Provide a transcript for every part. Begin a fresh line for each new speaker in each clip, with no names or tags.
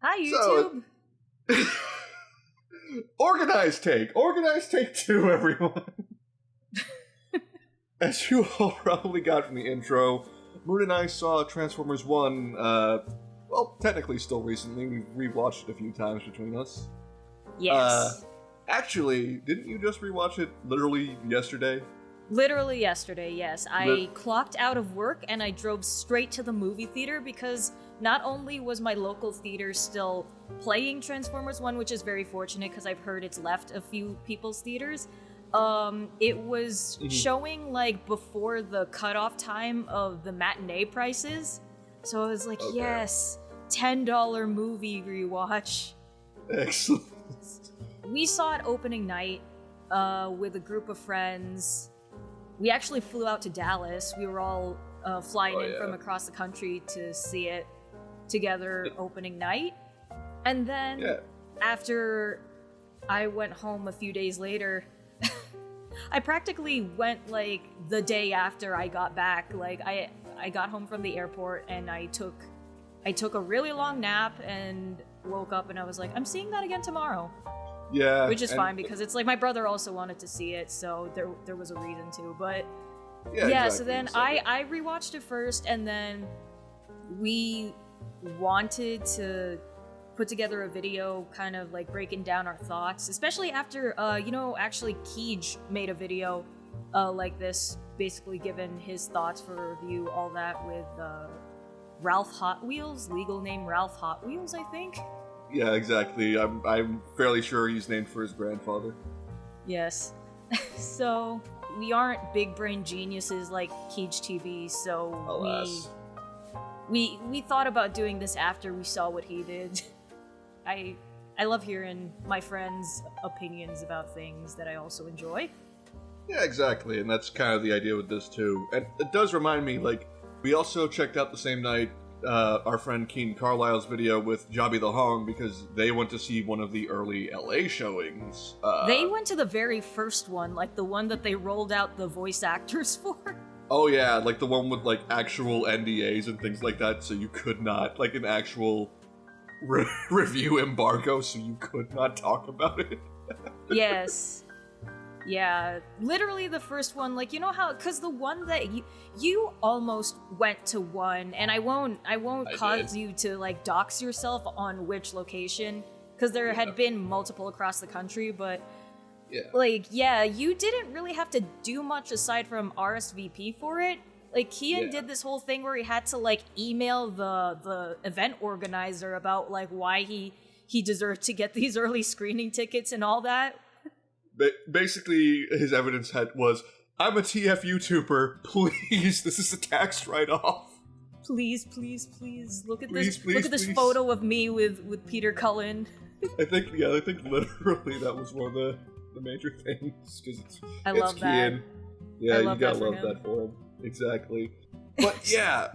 Hi, YouTube.
So, Organized take 2, everyone. As you all probably got from the intro, Moon and I saw Transformers 1, well, technically still recently. We've rewatched it a few times between us.
Yes.
Actually, didn't you just rewatch it literally yesterday?
Literally yesterday, yes. I clocked out of work and I drove straight to the movie theater because not only was my local theater still playing Transformers 1, which is very fortunate because I've heard it's left a few people's theaters, it was showing like before the cutoff time of the matinee prices. So I was like, yes, $10 movie rewatch.
Excellent.
We saw it opening night with a group of friends. We actually flew out to Dallas. We were all flying in from across the country to see it together opening night. And then after I went home a few days later, I practically went like the day after I got back. Like I got home from the airport and I took a really long nap and woke up and I was like, I'm seeing that again tomorrow.
Yeah.
Which is fine because it's like my brother also wanted to see it, so there was a reason to. But yeah, exactly. So then I rewatched it first, and then we wanted to put together a video kind of like breaking down our thoughts, especially after actually Keej made a video like this, basically giving his thoughts for review, all that with Ralph Hot Wheels, legal name Ralph Hot Wheels, I think.
Yeah, exactly. I'm fairly sure he's named for his grandfather.
Yes. So, we aren't big brain geniuses like Keej TV, so
alas.
We thought about doing this after we saw what he did. I love hearing my friends' opinions about things that I also enjoy.
Yeah, exactly, and that's kind of the idea with this too. And it does remind me, like, we also checked out the same night our friend Keen Carlisle's video with Jobby the Hong because they went to see one of the early LA showings.
They went to the very first one, like the one that they rolled out the voice actors for.
Oh yeah, like the one with like actual NDAs and things like that, so you could not, like an actual review embargo, so you could not talk about it.
Yes. Yeah, literally the first one, like, you know how, because the one that you almost went to one, and I won't cause you to, like, dox yourself on which location, because there had been multiple across the country, but, you didn't really have to do much aside from RSVP for it. Like, Kian did this whole thing where he had to, like, email the event organizer about, like, why he deserved to get these early screening tickets and all that.
Basically, his evidence was, I'm a TF YouTuber, please, this is a tax write-off.
Please, look at this photo of me with Peter Cullen.
I think literally that was one of the major things, because it's
love
Kian.
That.
Yeah, you gotta love
him.
that for him. Exactly. But yeah,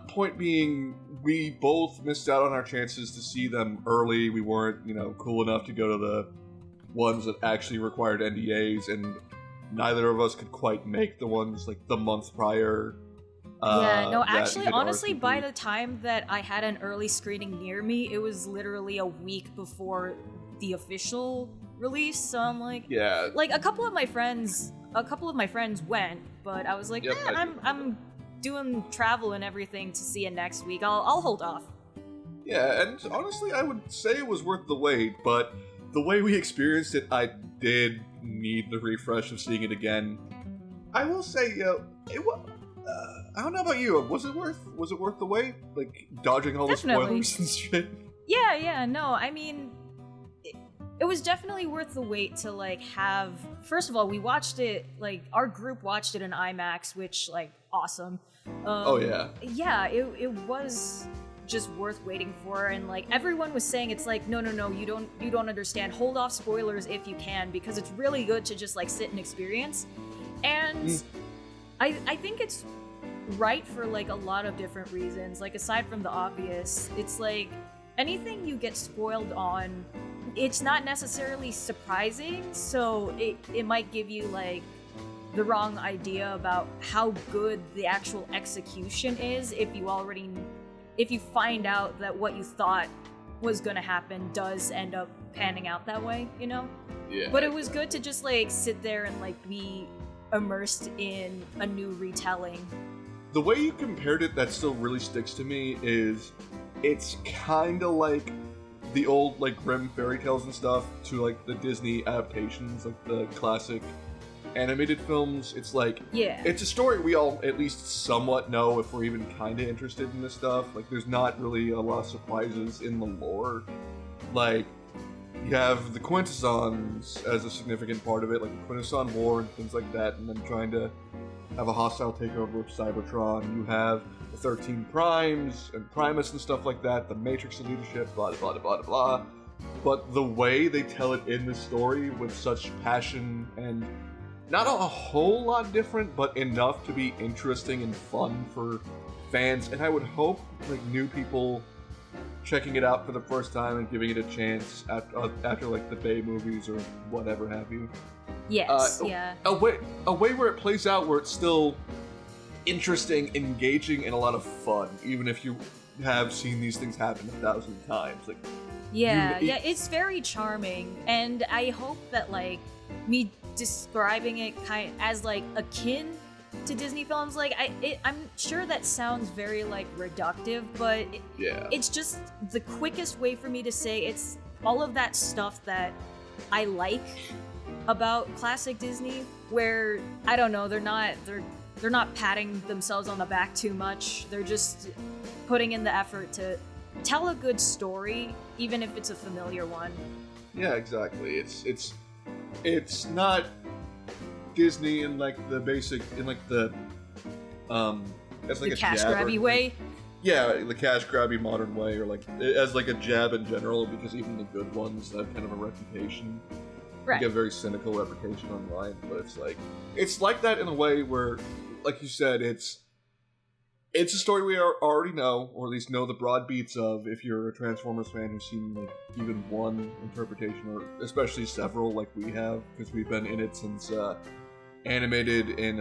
point being, we both missed out on our chances to see them early. We weren't, cool enough to go to the ones that actually required NDAs, and neither of us could quite make the ones like the month prior.
Honestly, by the time that I had an early screening near me, it was literally a week before the official release. So I'm like, like a couple of my friends went, but I was like, I'm doing travel and everything to see it next week. I'll hold off.
Yeah, and honestly, I would say it was worth the wait, but the way we experienced it, I did need the refresh of seeing it again. I will say, it was. I don't know about you. Was it worth the wait? Like dodging all
Definitely.
The spoilers and shit.
Yeah. No, I mean, it was definitely worth the wait to like have. First of all, we watched it. Like our group watched it in IMAX, which like awesome. Yeah, it was just worth waiting for, and like everyone was saying, it's like no, you don't understand. Hold off spoilers if you can, because it's really good to just like sit and experience. And I think it's right for like a lot of different reasons. Like aside from the obvious, it's like anything you get spoiled on, it's not necessarily surprising, so it might give you like the wrong idea about how good the actual execution is if you find out that what you thought was gonna happen does end up panning out that way, you know?
Yeah.
But it was good to just like sit there and like be immersed in a new retelling.
The way you compared it that still really sticks to me is it's kind of like the old like Grimm fairy tales and stuff to like the Disney adaptations, like the classic animated films. It's like, it's a story we all at least somewhat know if we're even kind of interested in this stuff. Like there's not really a lot of surprises in the lore. Like you have the Quintessons as a significant part of it, like the Quintesson War and things like that, and then trying to have a hostile takeover of Cybertron. You have the 13 Primes and Primus and stuff like that, the Matrix of leadership, blah, blah, blah, blah, blah. But the way they tell it in the story with such passion and not a whole lot different, but enough to be interesting and fun for fans, and I would hope like new people checking it out for the first time and giving it a chance after like the Bay movies or whatever have you.
Yes,
a way where it plays out where it's still interesting, engaging, and a lot of fun, even if you have seen these things happen 1,000 times. Like,
it's very charming, and I hope that like me describing it kind of as like akin to Disney films, like I'm sure that sounds very like reductive, but it's just the quickest way for me to say it's all of that stuff that I like about classic Disney, where I don't know, they're not patting themselves on the back too much. They're just putting in the effort to tell a good story, even if it's a familiar one.
Yeah, exactly. It's not Disney in like the basic, in like the as like
the
a
cash
jab
grabby way.
Yeah, the cash grabby modern way, or like as like a jab in general, because even the good ones have kind of a reputation.
Right.
Get a very cynical reputation online, but it's like that in a way where, like you said, it's a story we already know, or at least know the broad beats of. If you're a Transformers fan who's seen like even one interpretation, or especially several, like we have, because we've been in it since animated in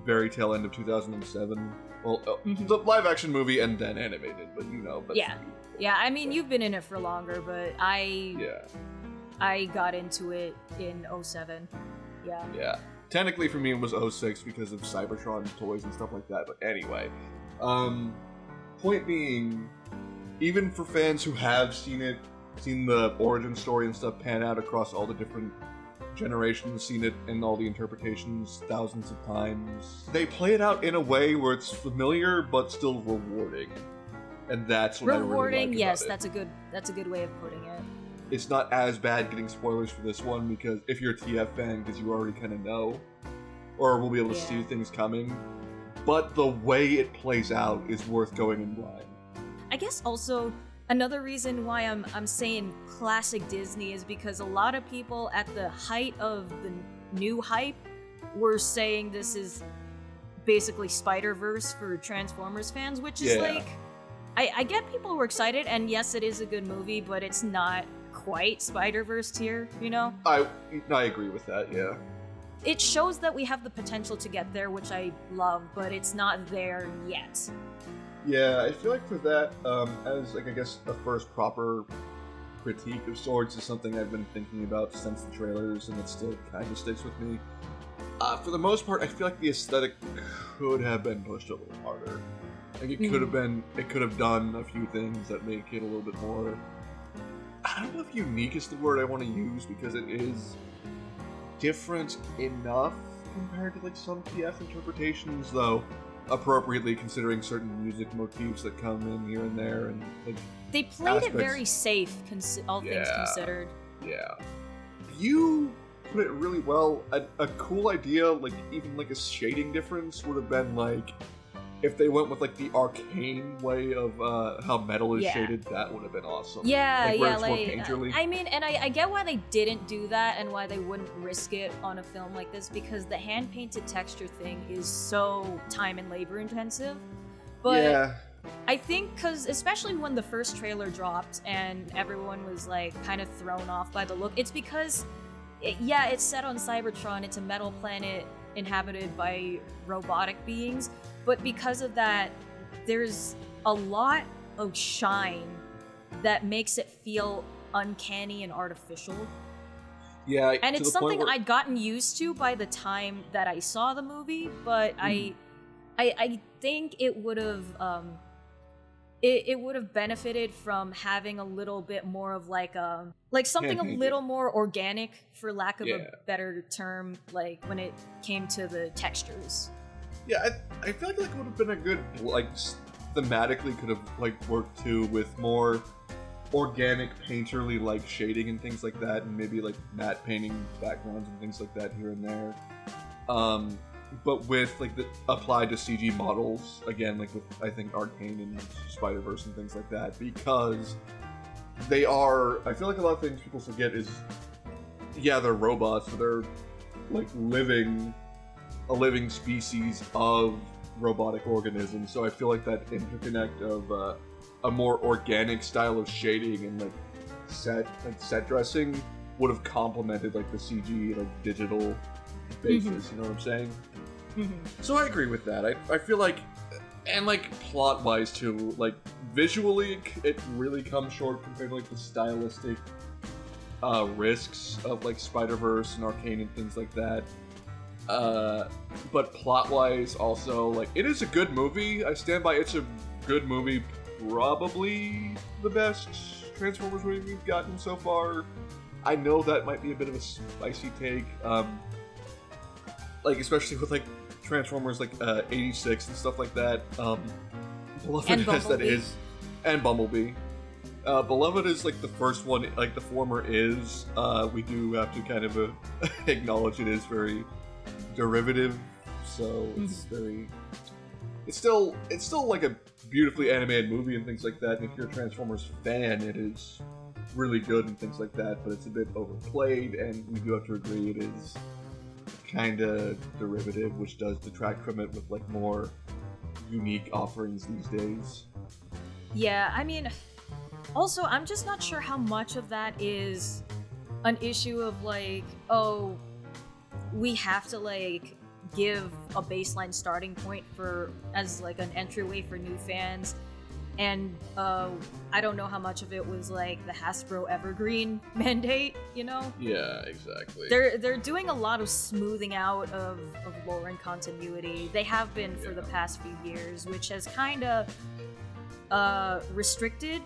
very tail end of 2007. Well, the live action movie and then animated, but you know. But
yeah. I mean, you've been in it for longer, but I got into it in 07. Yeah.
Technically for me it was 06 because of Cybertron toys and stuff like that, but anyway. Point being, even for fans who have seen the origin story and stuff pan out across all the different generations, seen it in all the interpretations thousands of times, they play it out in a way where it's familiar but still rewarding. And that's what
rewarding,
I really like
yes,
about it.
that's a good way of putting it.
It's not as bad getting spoilers for this one, because if you're a TF fan, because you already kind of know, or will be able to see things coming, but the way it plays out is worth going in blind.
I guess also another reason why I'm saying classic Disney is because a lot of people at the height of the new hype were saying this is basically Spider-Verse for Transformers fans, which is like, I get people were excited, and yes, it is a good movie, but it's not quite Spider-Verse tier, you know?
I agree with that, yeah.
It shows that we have the potential to get there, which I love, but it's not there yet.
Yeah, I feel like for that, as like I guess the first proper critique of Swords is something I've been thinking about since the trailers, and it still kind of sticks with me. For the most part, I feel like the aesthetic could have been pushed a little harder. Like it could have done a few things that make it a little bit more, I don't know if unique is the word I want to use, because it is different enough compared to like some TF interpretations, though appropriately considering certain music motifs that come in here and there, and like
they played it very safe, all things considered.
Yeah, you put it really well. A cool idea, like even like a shading difference, would have been like if they went with like the arcane way of how metal is shaded. That would have been awesome.
Like
more painterly.
I mean, and I get why they didn't do that and why they wouldn't risk it on a film like this, because the hand painted texture thing is so time and labor intensive. But I think because especially when the first trailer dropped and everyone was like kind of thrown off by the look, it's because it's set on Cybertron. It's a metal planet inhabited by robotic beings. But because of that, there's a lot a shine that makes it feel uncanny and artificial.
Yeah,
and
to
it's
the point
something
where,
I'd gotten used to by the time that I saw the movie, but I think it would have it would have benefited from having a little bit more of like something a little more organic, for lack of a better term, like when it came to the textures.
Yeah, I feel like it would have been a good, like, thematically could have, like, worked too with more organic painterly, like, shading and things like that, and maybe, like, matte painting backgrounds and things like that here and there. But with, like, applied to CG models, again, like with, I think, Arcane and Spider-Verse and things like that, because they are, I feel like a lot of things people forget is, yeah, they're robots, but they're, like, a living species of robotic organisms, so I feel like that interconnect of a more organic style of shading and like set dressing would have complemented like the CG like digital basis. You know what I'm saying? So I agree with that. I feel like, and like plot wise too, like visually it really comes short compared to like the stylistic risks of like Spider-Verse and Arcane and things like that. But plot-wise, also, like, it is a good movie. I stand by it's a good movie. Probably the best Transformers movie we've gotten so far. I know that might be a bit of a spicy take. Like, especially with, like, Transformers, like, 86 and stuff like that. Beloved as that is. And Bumblebee. Beloved is, like, the first one, like, the former is. We do have to kind of acknowledge it is very derivative, so it's very it's still like a beautifully animated movie and things like that, and if you're a Transformers fan it is really good and things like that, but it's a bit overplayed, and we do have to agree it is kind of derivative, which does detract from it with like more unique offerings these days.
Yeah, I mean, also I'm just not sure how much of that is an issue of like, oh, we have to like give a baseline starting point for as like an entryway for new fans, and I don't know how much of it was like the Hasbro Evergreen mandate, you know?
Yeah, exactly.
They're doing a lot of smoothing out of lore and continuity. They have been for the past few years, which has kind of restricted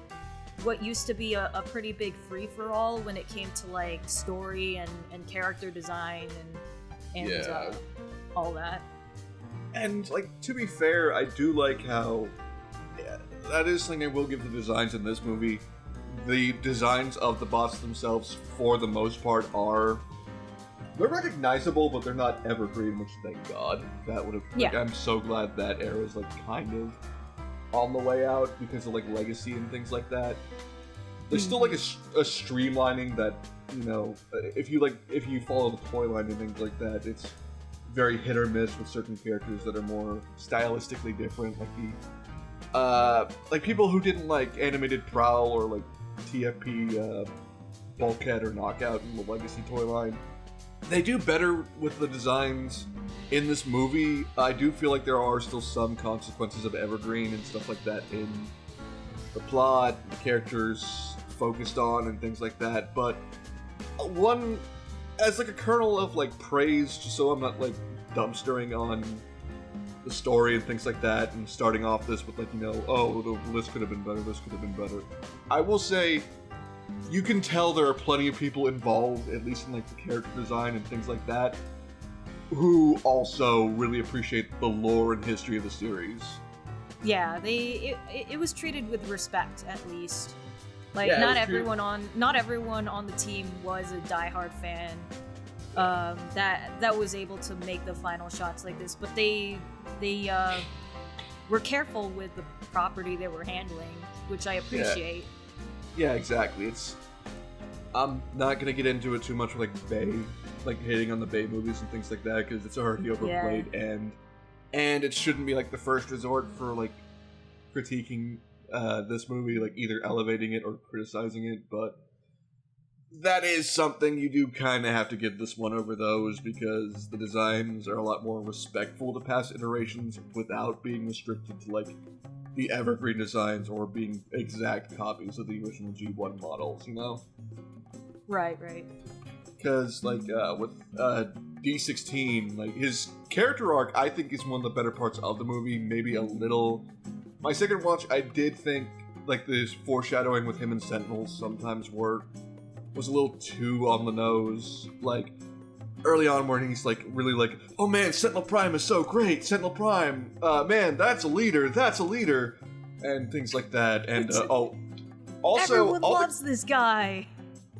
what used to be a pretty big free-for-all when it came to like story and character design and all that.
And like, to be fair, I do like how that is something I will give the designs in this movie. The designs of the bots themselves, for the most part, they're recognizable, but they're not evergreen, which thank God. That would have. Like, I'm so glad that era is like kind of on the way out because of like legacy and things like that. There's still like a streamlining that, you know, if you follow the toy line and things like that, it's very hit or miss with certain characters that are more stylistically different, like people who didn't like animated Prowl or like TFP Bulkhead or Knockout in the Legacy toy line. They do better with the designs in this movie. I do feel like there are still some consequences of Evergreen and stuff like that in the plot, the characters focused on, and things like that. But one, as like a kernel of like praise, just so I'm not like dumpstering on the story and things like that, and starting off this with like, you know, oh, this could have been better, this could have been better. I will say, you can tell there are plenty of people involved, at least in like the character design and things like that, who also really appreciate the lore and history of the series.
Yeah, it was treated with respect, at least. Like, not everyone on the team was a diehard fan that was able to make the final shots like this, but they were careful with the property they were handling, which I appreciate.
Yeah, exactly. I'm not gonna get into it too much with like hating on the Bay movies and things like that, because it's already overplayed, and it shouldn't be like the first resort for like critiquing this movie, like either elevating it or criticizing it. But that is something you do kind of have to give this one over those, because the designs are a lot more respectful to past iterations without being restricted to like the evergreen designs or being exact copies of the original G1 models, you know?
Right.
Because, like, with D16, like, his character arc, I think, is one of the better parts of the movie. Maybe a little... My second watch, I did think, like, this foreshadowing with him and Sentinels sometimes was a little too on the nose. Like, early on where he's, like, really like, oh man, Sentinel Prime is so great! Sentinel Prime! Man, that's a leader! And things like that. And,
Everyone loves this guy!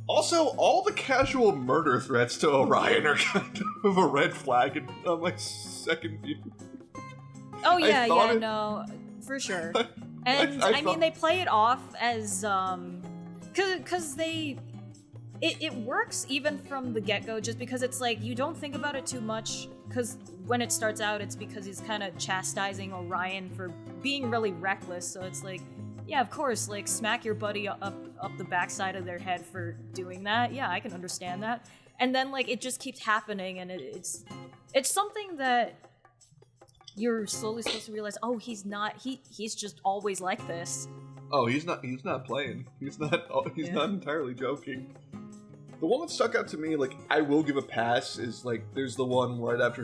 Also, all the casual murder threats to Orion are kind of a red flag on my second view.
Oh yeah, no, for sure. And I mean, they play it off as because it works even from the get-go, just because it's like you don't think about it too much. Because when it starts out, it's because he's kind of chastising Orion for being really reckless. So it's like, yeah, of course, like, smack your buddy up the backside of their head for doing that. Yeah, I can understand that. And then, like, it just keeps happening, and it's something that you're slowly supposed to realize, oh, he's just always like this.
Oh, he's not playing. He's not entirely joking. The one that stuck out to me, like, I will give a pass, is, like, there's the one right after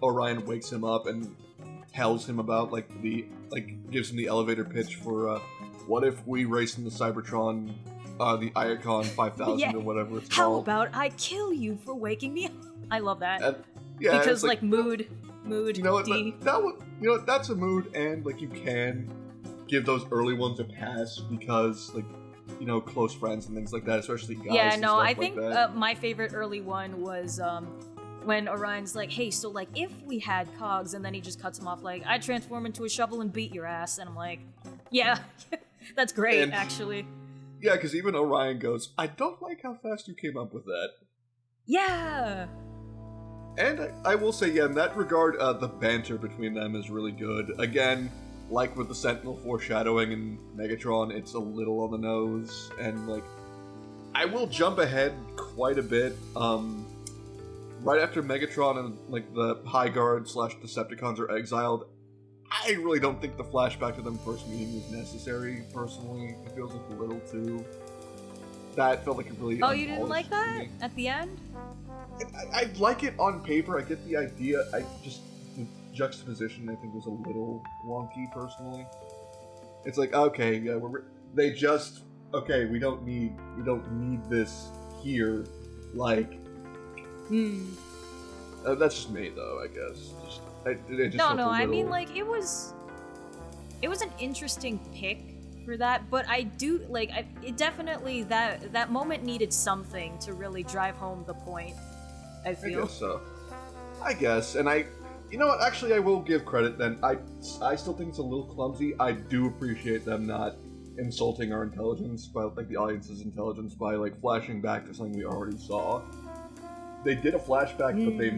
Orion wakes him up and tells him about, gives him the elevator pitch for, what if we race in the Cybertron, the Iacon 5000 or whatever it's
How
called.
about I kill you for waking me up? I love that.
And, yeah,
because, like, mood,
you know what,
D.
That's a mood, and, like, you can give those early ones a pass because, like, you know, close friends and things like that, especially guys.
Yeah,
and
no,
stuff
I
like
think
that.
My favorite early one was when Orion's like, hey, so, like, if we had cogs, and then he just cuts him off like, I'd transform into a shovel and beat your ass, and I'm like, yeah, that's great, actually.
Yeah, because even Orion goes, I don't like how fast you came up with that.
Yeah!
And I will say, yeah, in that regard, the banter between them is really good. Again, like with the Sentinel foreshadowing in Megatron, it's a little on the nose, and, like, I will jump ahead quite a bit. Right after Megatron and, like, the High Guard / Decepticons are exiled, I really don't think the flashback to them first meeting is necessary, personally. It feels like a little too... That felt like a really...
Oh, you didn't like that? At the end?
I like it on paper, I get the idea, the juxtaposition I think was a little wonky, personally. It's like, okay, yeah, we don't need this here, like... that's just me, though, I guess.
I mean, like, it was an interesting pick for that, but I do, like, it definitely, that moment needed something to really drive home the point, I feel.
I guess so. I guess, and you know what, actually I will give credit then. I still think it's a little clumsy. I do appreciate them not insulting our intelligence, like the audience's intelligence, by, like, flashing back to something we already saw. They did a flashback, but they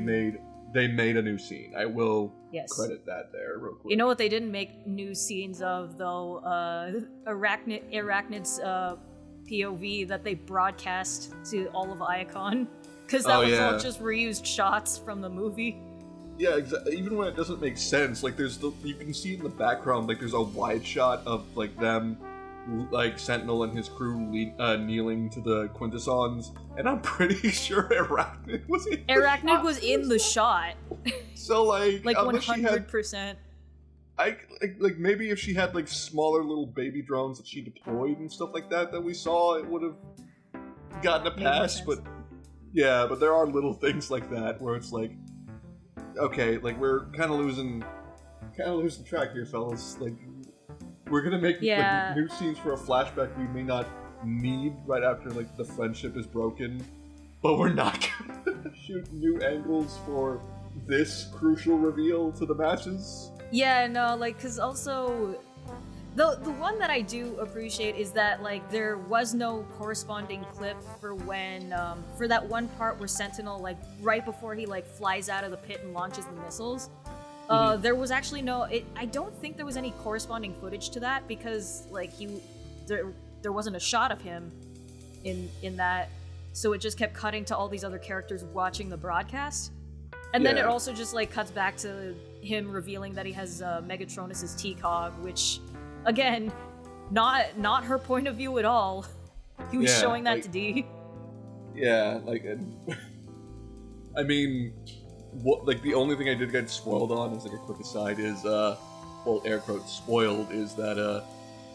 made a new scene. I will credit that there real quick.
You know what they didn't make new scenes of, though? Arachnid's POV that they broadcast to all of Iacon. Because that was all just reused shots from the movie.
Yeah, exactly. Even when it doesn't make sense, like, you can see in the background, like, there's a wide shot of, like, them, like, Sentinel and his crew kneeling to the Quintessons, and I'm pretty sure Arachnid was in
the shot.
So, like
100%.
Like, maybe if she had, like, smaller little baby drones that she deployed and stuff like that we saw, it would have gotten a pass, but there are little things like that where it's like, okay, like, we're kind of losing track here, fellas. Like, we're gonna make like, new scenes for a flashback we may not need right after, like, the friendship is broken, but we're not gonna shoot new angles for this crucial reveal to the matches.
Yeah, no, like, because also, the one that I do appreciate is that, like, there was no corresponding clip for when, for that one part where Sentinel, like, right before he, like, flies out of the pit and launches the missiles, there was actually I don't think there was any corresponding footage to that, because, like, there wasn't a shot of him in that, so it just kept cutting to all these other characters watching the broadcast. And then it also just like cuts back to him revealing that he has Megatronus's T-Cog, which, again, not her point of view at all. He was showing that to D.
Yeah, like, I mean, what, like, the only thing I did get spoiled on, as like a quick aside, is, well, air quotes, spoiled, is that,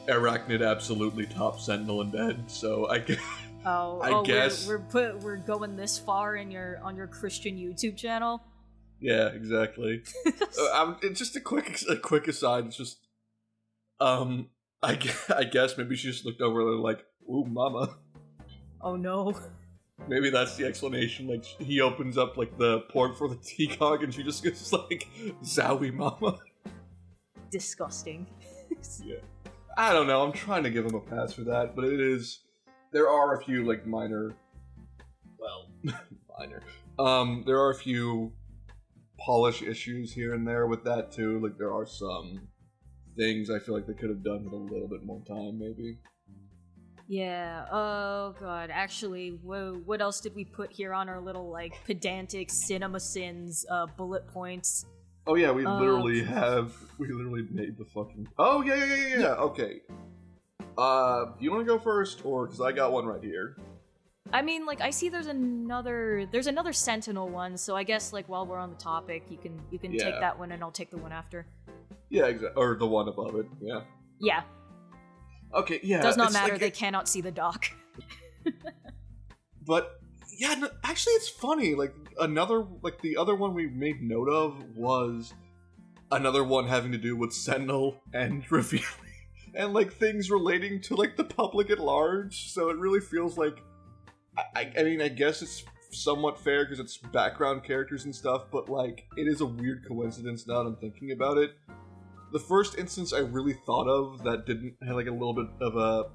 Arachnid absolutely tops Sentinel in bed, so I guess... I guess
we're going this far on your Christian YouTube channel.
Yeah, exactly. Just a quick aside. It's just, I guess maybe she just looked over and like, "Ooh, mama."
Oh no.
Maybe that's the explanation. Like he opens up like the port for the T-Cog, and she just goes like, "Zowie, mama."
Disgusting.
Yeah. I don't know. I'm trying to give him a pass for that, but it is. There are a few, like, minor... Well, minor. There are a few polish issues here and there with that, too. Like, there are some things I feel like they could have done with a little bit more time, maybe.
Yeah, oh god. Actually, what else did we put here on our little, like, pedantic cinema sins bullet points?
Oh yeah, we literally made the fucking... Oh, yeah. Okay. Do you want to go first, or because I got one right here?
I mean, like I see there's another Sentinel one, so I guess like while we're on the topic, you can take that one, and I'll take the one after.
Yeah, exactly, or the one above it. Yeah.
Yeah.
Okay. Yeah.
Does not matter. Like, they cannot see the dock.
But yeah, no, actually, it's funny. Like the other one we made note of was another one having to do with Sentinel and revealing. And, like, things relating to, like, the public at large, so it really feels like... I mean, I guess it's somewhat fair because it's background characters and stuff, but, like, it is a weird coincidence now that I'm thinking about it. The first instance I really thought of that didn't have, like, a little bit of a...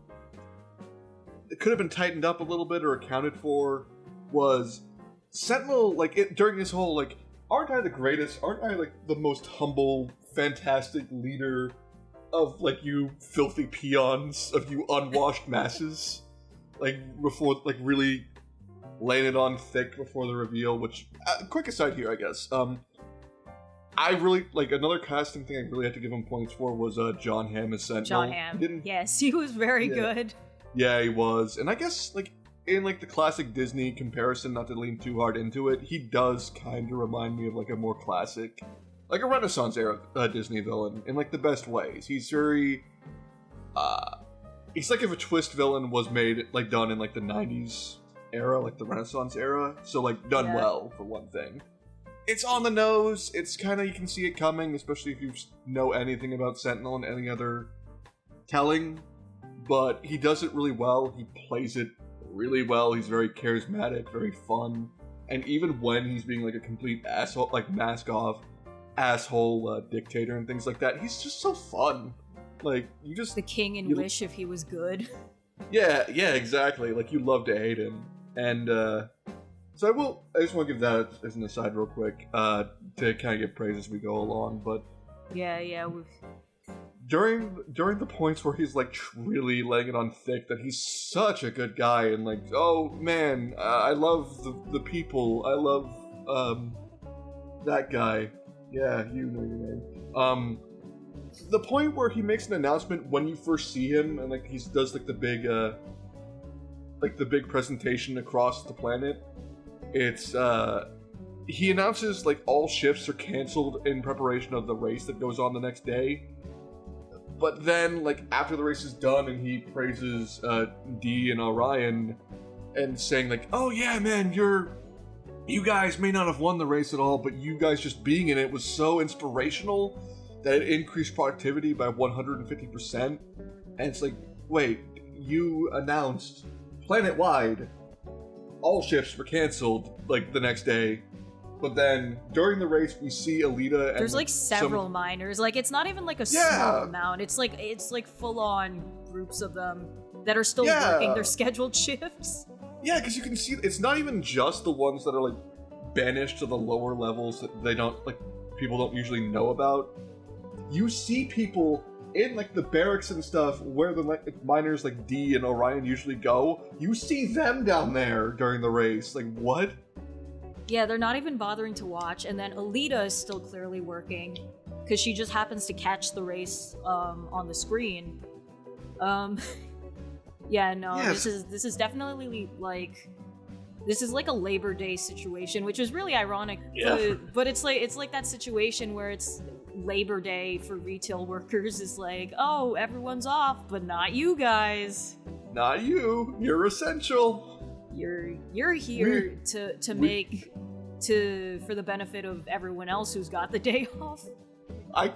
It could have been tightened up a little bit or accounted for was Sentinel, like, during this whole, like, aren't I the greatest? Aren't I, like, the most humble, fantastic leader... of, like, you filthy peons, of you unwashed masses, like, before, like, really laying it on thick before the reveal, which, quick aside here, I guess, I really, like, another casting thing I really had to give him points for was, John Hamm as Sentinel.
John Hamm, yes, he was very good.
Yeah, he was, and I guess, like, in, like, the classic Disney comparison, not to lean too hard into it, he does kind of remind me of, like, a more classic... like a Renaissance-era Disney villain, in, like, the best ways. He's very, it's like if a twist villain was made, like, done in, like, the 90s era, like, the Renaissance era, so, like, done well, for one thing. It's on the nose, it's kinda, you can see it coming, especially if you know anything about Sentinel and any other telling, but he does it really well, he plays it really well, he's very charismatic, very fun, and even when he's being, like, a complete asshole, like, mask-off, asshole dictator and things like that, he's just so fun. Like, you just...
the king in Wish if he was good.
Yeah, exactly. Like, you love to hate him. And, so I just want to give that as an aside real quick, to kind of give praise as we go along, but...
Yeah,
During the points where he's, like, really laying it on thick that he's such a good guy, and, like, oh, man, I love the people, I love, that guy. Yeah, you know your name. The point where he makes an announcement when you first see him, and like he does like the big presentation across the planet. It's he announces like all shifts are canceled in preparation of the race that goes on the next day. But then, like after the race is done, and he praises D and Orion, and saying like, "Oh yeah, man, you guys may not have won the race at all, but you guys just being in it was so inspirational that it increased productivity by 150%. And it's like, wait, you announced planet-wide all shifts were canceled, like, the next day. But then, during the race, we see Alita and...
there's, like, several miners. Like, it's not even, like, a small amount. It's, like, full-on groups of them that are still working their scheduled shifts.
Yeah, because you can see, it's not even just the ones that are, like, banished to the lower levels that they don't, like, people don't usually know about. You see people in, like, the barracks and stuff where the, like, miners, like, D and Orion usually go. You see them down there during the race. Like, what?
Yeah, they're not even bothering to watch, and then Alita is still clearly working, because she just happens to catch the race on the screen. Yeah, no,
Yes.
this is definitely like, this is like a Labor Day situation, which is really ironic.
Yeah.
But it's like that situation where it's Labor Day for retail workers is like, oh, everyone's off, but not you guys.
Not you. You're essential.
You're here to make for the benefit of everyone else who's got the day off.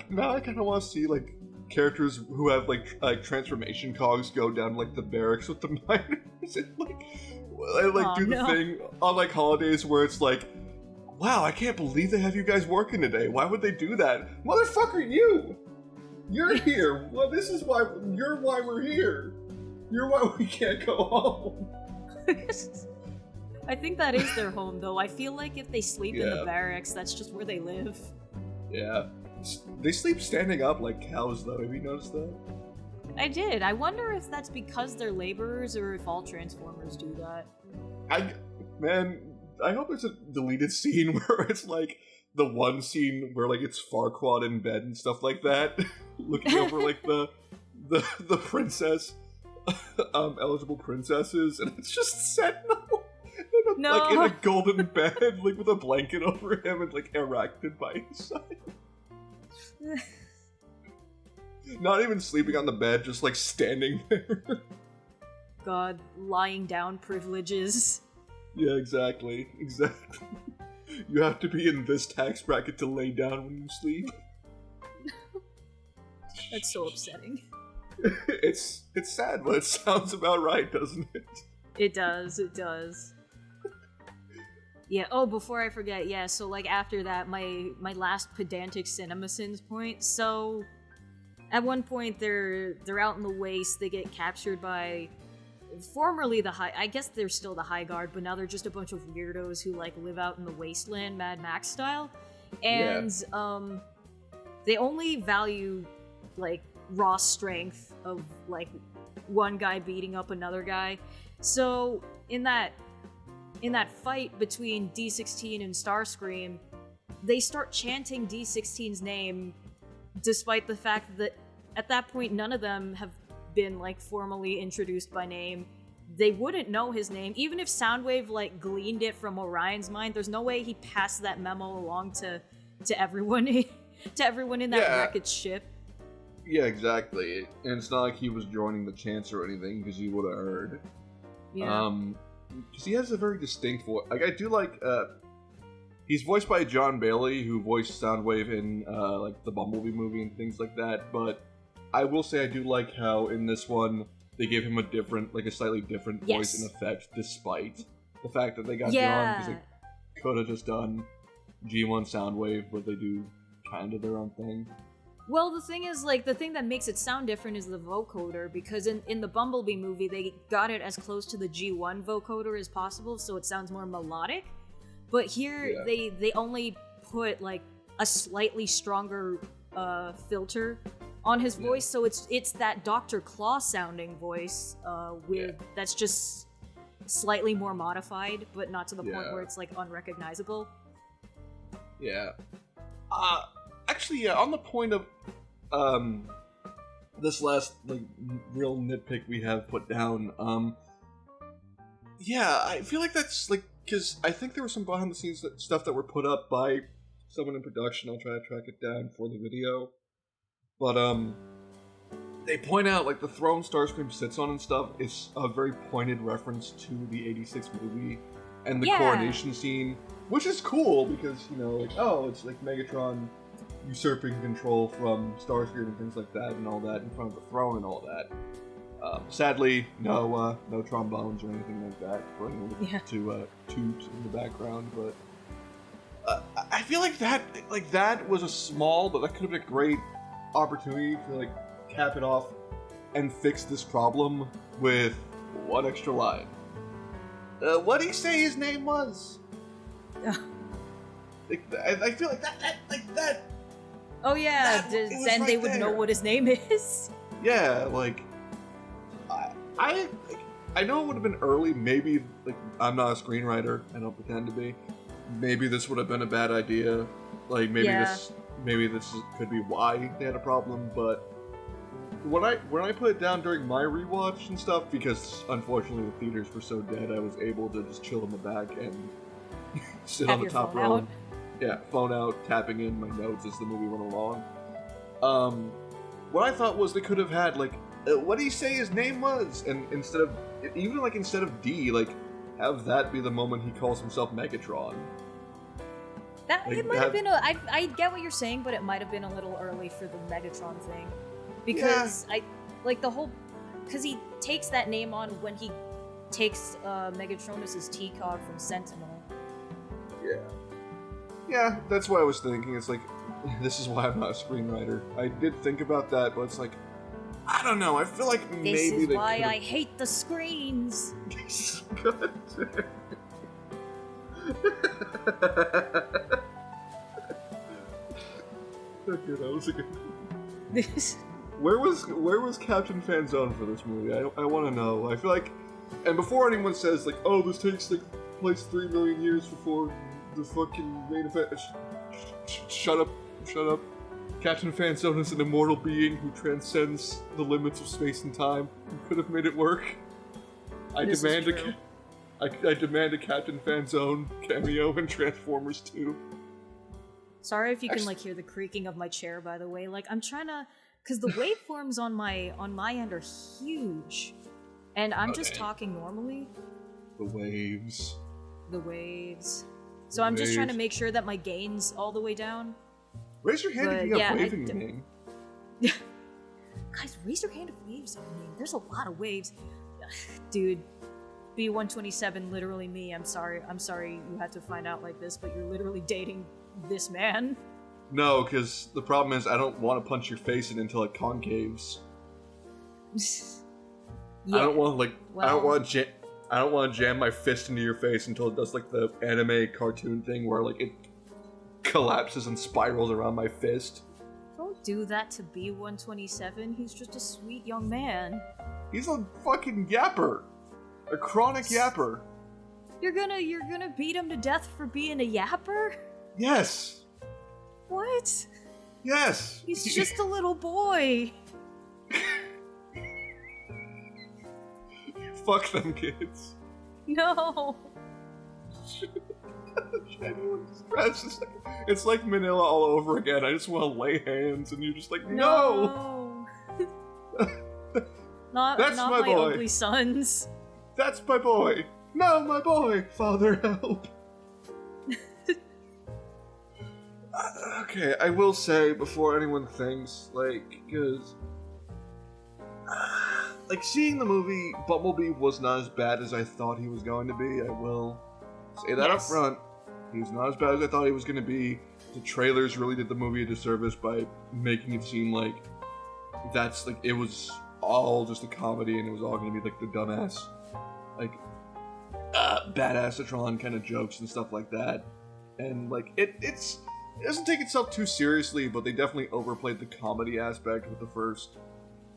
Now I kind of want to see like characters who have like transformation cogs go down like the barracks with the miners and like do the thing on like holidays where it's like, wow, I can't believe they have you guys working today. Why would they do that? Motherfucker, you're here. Well, this is why why we're here. You're why we can't go home.
I think that is their home, though. I feel like if they sleep in the barracks, that's just where they live.
Yeah. They sleep standing up like cows, though. Have you noticed that?
I did. I wonder if that's because they're laborers or if all Transformers do that.
I hope there's a deleted scene where it's like the one scene where like it's Farquaad in bed and stuff like that, looking over like the princess, eligible princesses, and it's just Sentinel. Like in a golden bed, like with a blanket over him and like erected by his side. Not even sleeping on the bed, just like standing there.
God, lying down privileges.
Yeah, exactly. You have to be in this tax bracket to lay down when you sleep.
That's so upsetting.
It's sad, but it sounds about right, doesn't it?
It does. Yeah, oh, before I forget, yeah, so, like, after that, my last pedantic CinemaSins point, so, at one point, they're out in the waste, they get captured by, formerly I guess they're still the High Guard, but now they're just a bunch of weirdos who, like, live out in the wasteland, Mad Max style, and, they only value, like, raw strength of, like, one guy beating up another guy, so, in that fight between D16 and Starscream, they start chanting D16's name, despite the fact that at that point none of them have been like formally introduced by name. They wouldn't know his name, even if Soundwave like gleaned it from Orion's mind. There's no way he passed that memo along to everyone to everyone in that wreckage ship.
Yeah, exactly. And it's not like he was joining the chants or anything, because you would have heard.
Yeah.
Because he has a very distinct voice. Like, I do like, he's voiced by John Bailey, who voiced Soundwave in, like, the Bumblebee movie and things like that, but I will say I do like how, in this one, they gave him a slightly different voice and effect, despite the fact that they got John, because they could have just done G1 Soundwave, but they do kind of their own thing.
Well, the thing is, like, the thing that makes it sound different is the vocoder, because in the Bumblebee movie, they got it as close to the G1 vocoder as possible, so it sounds more melodic. But here, they only put, like, a slightly stronger filter on his voice, so it's that Dr. Claw-sounding voice that's just slightly more modified, but not to the point where it's, like, unrecognizable.
Yeah. Actually, on the point of this last like real nitpick we have put down, I feel like that's like, because I think there was some behind the scenes stuff that were put up by someone in production. I'll try to track it down for the video, but they point out like the throne Starscream sits on and stuff is a very pointed reference to the '86 movie and the coronation scene, which is cool because, you know, like, oh, it's like Megatron usurping control from Starscream and things like that and all that in front of the throne and all that. Sadly, no trombones or anything like that for anyone to toot in the background, but I feel like that was a small, but that could have been a great opportunity to like cap it off and fix this problem with one extra line. What did he say his name was? I feel like that.
Oh yeah, then they would know what his name is.
Yeah, like I know it would have been early. Maybe like I'm not a screenwriter. I don't pretend to be, maybe this would have been a bad idea. Like maybe this could be why they had a problem. But when I put it down during my rewatch and stuff, because unfortunately the theaters were so dead, I was able to just chill in the back and sit on the top row. Yeah, phone out, tapping in my notes as the movie went along. What I thought was they could have had, like, what did he say his name was? And instead of D, like, have that be the moment he calls himself Megatron.
That, like, it might have been I get what you're saying, but it might have been a little early for the Megatron thing. Because because he takes that name on when he takes Megatronus' T-Cog from Sentinel. Yeah.
Yeah, that's what I was thinking. It's like, this is why I'm not a screenwriter. I did think about that, but it's like, I don't know. I feel like maybe
this is why
could've...
I hate the screens.
God damn. Okay, that was a good. Where was Captain Fanzone for this movie? I want to know. I feel like, and before anyone says like, oh, this takes like place 3 million years before the fucking main event. Shut up. Captain Fanzone is an immortal being who transcends the limits of space and time. You could have made it work. I demand a Captain Fanzone cameo in Transformers 2.
Sorry if you can like hear the creaking of my chair, by the way. Like I'm trying to, because the waveforms on my end are huge, and I'm just talking normally.
The waves.
So I'm just trying to make sure that my gain's all the way down.
Raise your hand if you have wave in your name.
Guys, raise your hand if waves in your name. There's a lot of waves. Dude, B127, literally me. I'm sorry you had to find out like this, but you're literally dating this man.
No, because the problem is I don't want to punch your face in until it concaves. Yeah. I don't want to jam my fist into your face until it does like the anime cartoon thing where like it collapses and spirals around my fist.
Don't do that to B127. He's just a sweet young man.
He's a fucking yapper. A chronic yapper.
You're gonna beat him to death for being a yapper?
Yes.
What?
Yes.
He's just a little boy.
Fuck them kids.
No.
It's like Manila all over again. I just want to lay hands, and you're just like, no.
Not my boy. Ugly sons.
That's my boy. No, my boy. Father, help. Okay, I will say before anyone thinks, like, because, like, seeing the movie, Bumblebee was not as bad as I thought he was going to be. I will say that up front. He's not as bad as I thought he was going to be. The trailers really did the movie a disservice by making it seem like that's, like, it was all just a comedy and it was all going to be, like, the dumbass, like, badassatron kind of jokes and stuff like that. And, like, it doesn't take itself too seriously, but they definitely overplayed the comedy aspect with the first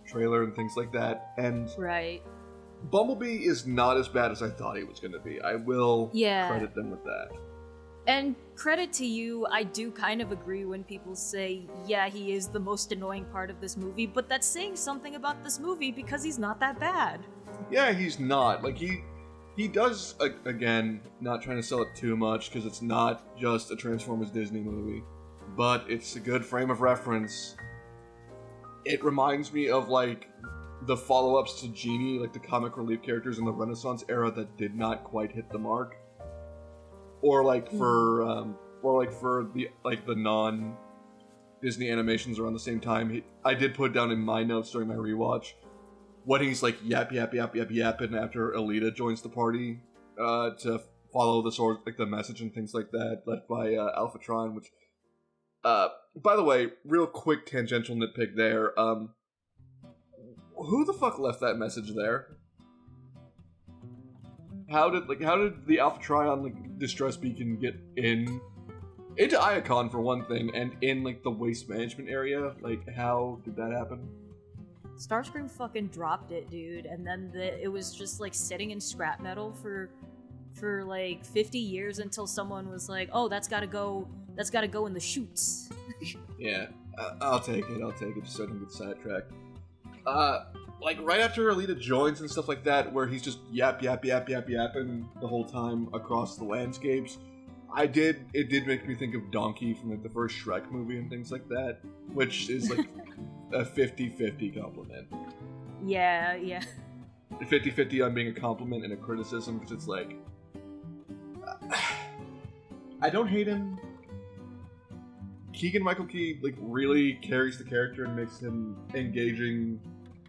trailer and things like that. And
right.
Bumblebee is not as bad as I thought he was going to be. I will credit them with that.
And credit to you, I do kind of agree when people say, yeah, he is the most annoying part of this movie, but that's saying something about this movie because he's not that bad.
Yeah, he's not. Like, he does, again, not trying to sell it too much, because it's not just a Transformers Disney movie, but it's a good frame of reference. It reminds me of, like, the follow-ups to Genie, like the comic relief characters in the Renaissance era that did not quite hit the mark. Or, like, for the non-Disney animations around the same time. I did put down in my notes during my rewatch when he's like yapping after Alita joins the party to follow the sort like the message and things like that left by Alphatron. Which, by the way, real quick tangential nitpick there. Who the fuck left that message there? How did the Alphatron like distress beacon get into Iacon for one thing, and in like the waste management area? Like, how did that happen?
Starscream fucking dropped it, dude, and then it was just like sitting in scrap metal for for like 50 years until someone was like, oh, that's gotta go in the chutes.
Yeah, I'll take it, just so I don't get sidetracked. Like, right after Alita joins and stuff like that, where he's just yapping the whole time across the landscapes, it did make me think of Donkey from, like, the first Shrek movie and things like that, which is, like, a 50-50 compliment.
Yeah.
50-50 on being a compliment and a criticism, because it's like... I don't hate him. Keegan-Michael Key, like, really carries the character and makes him engaging,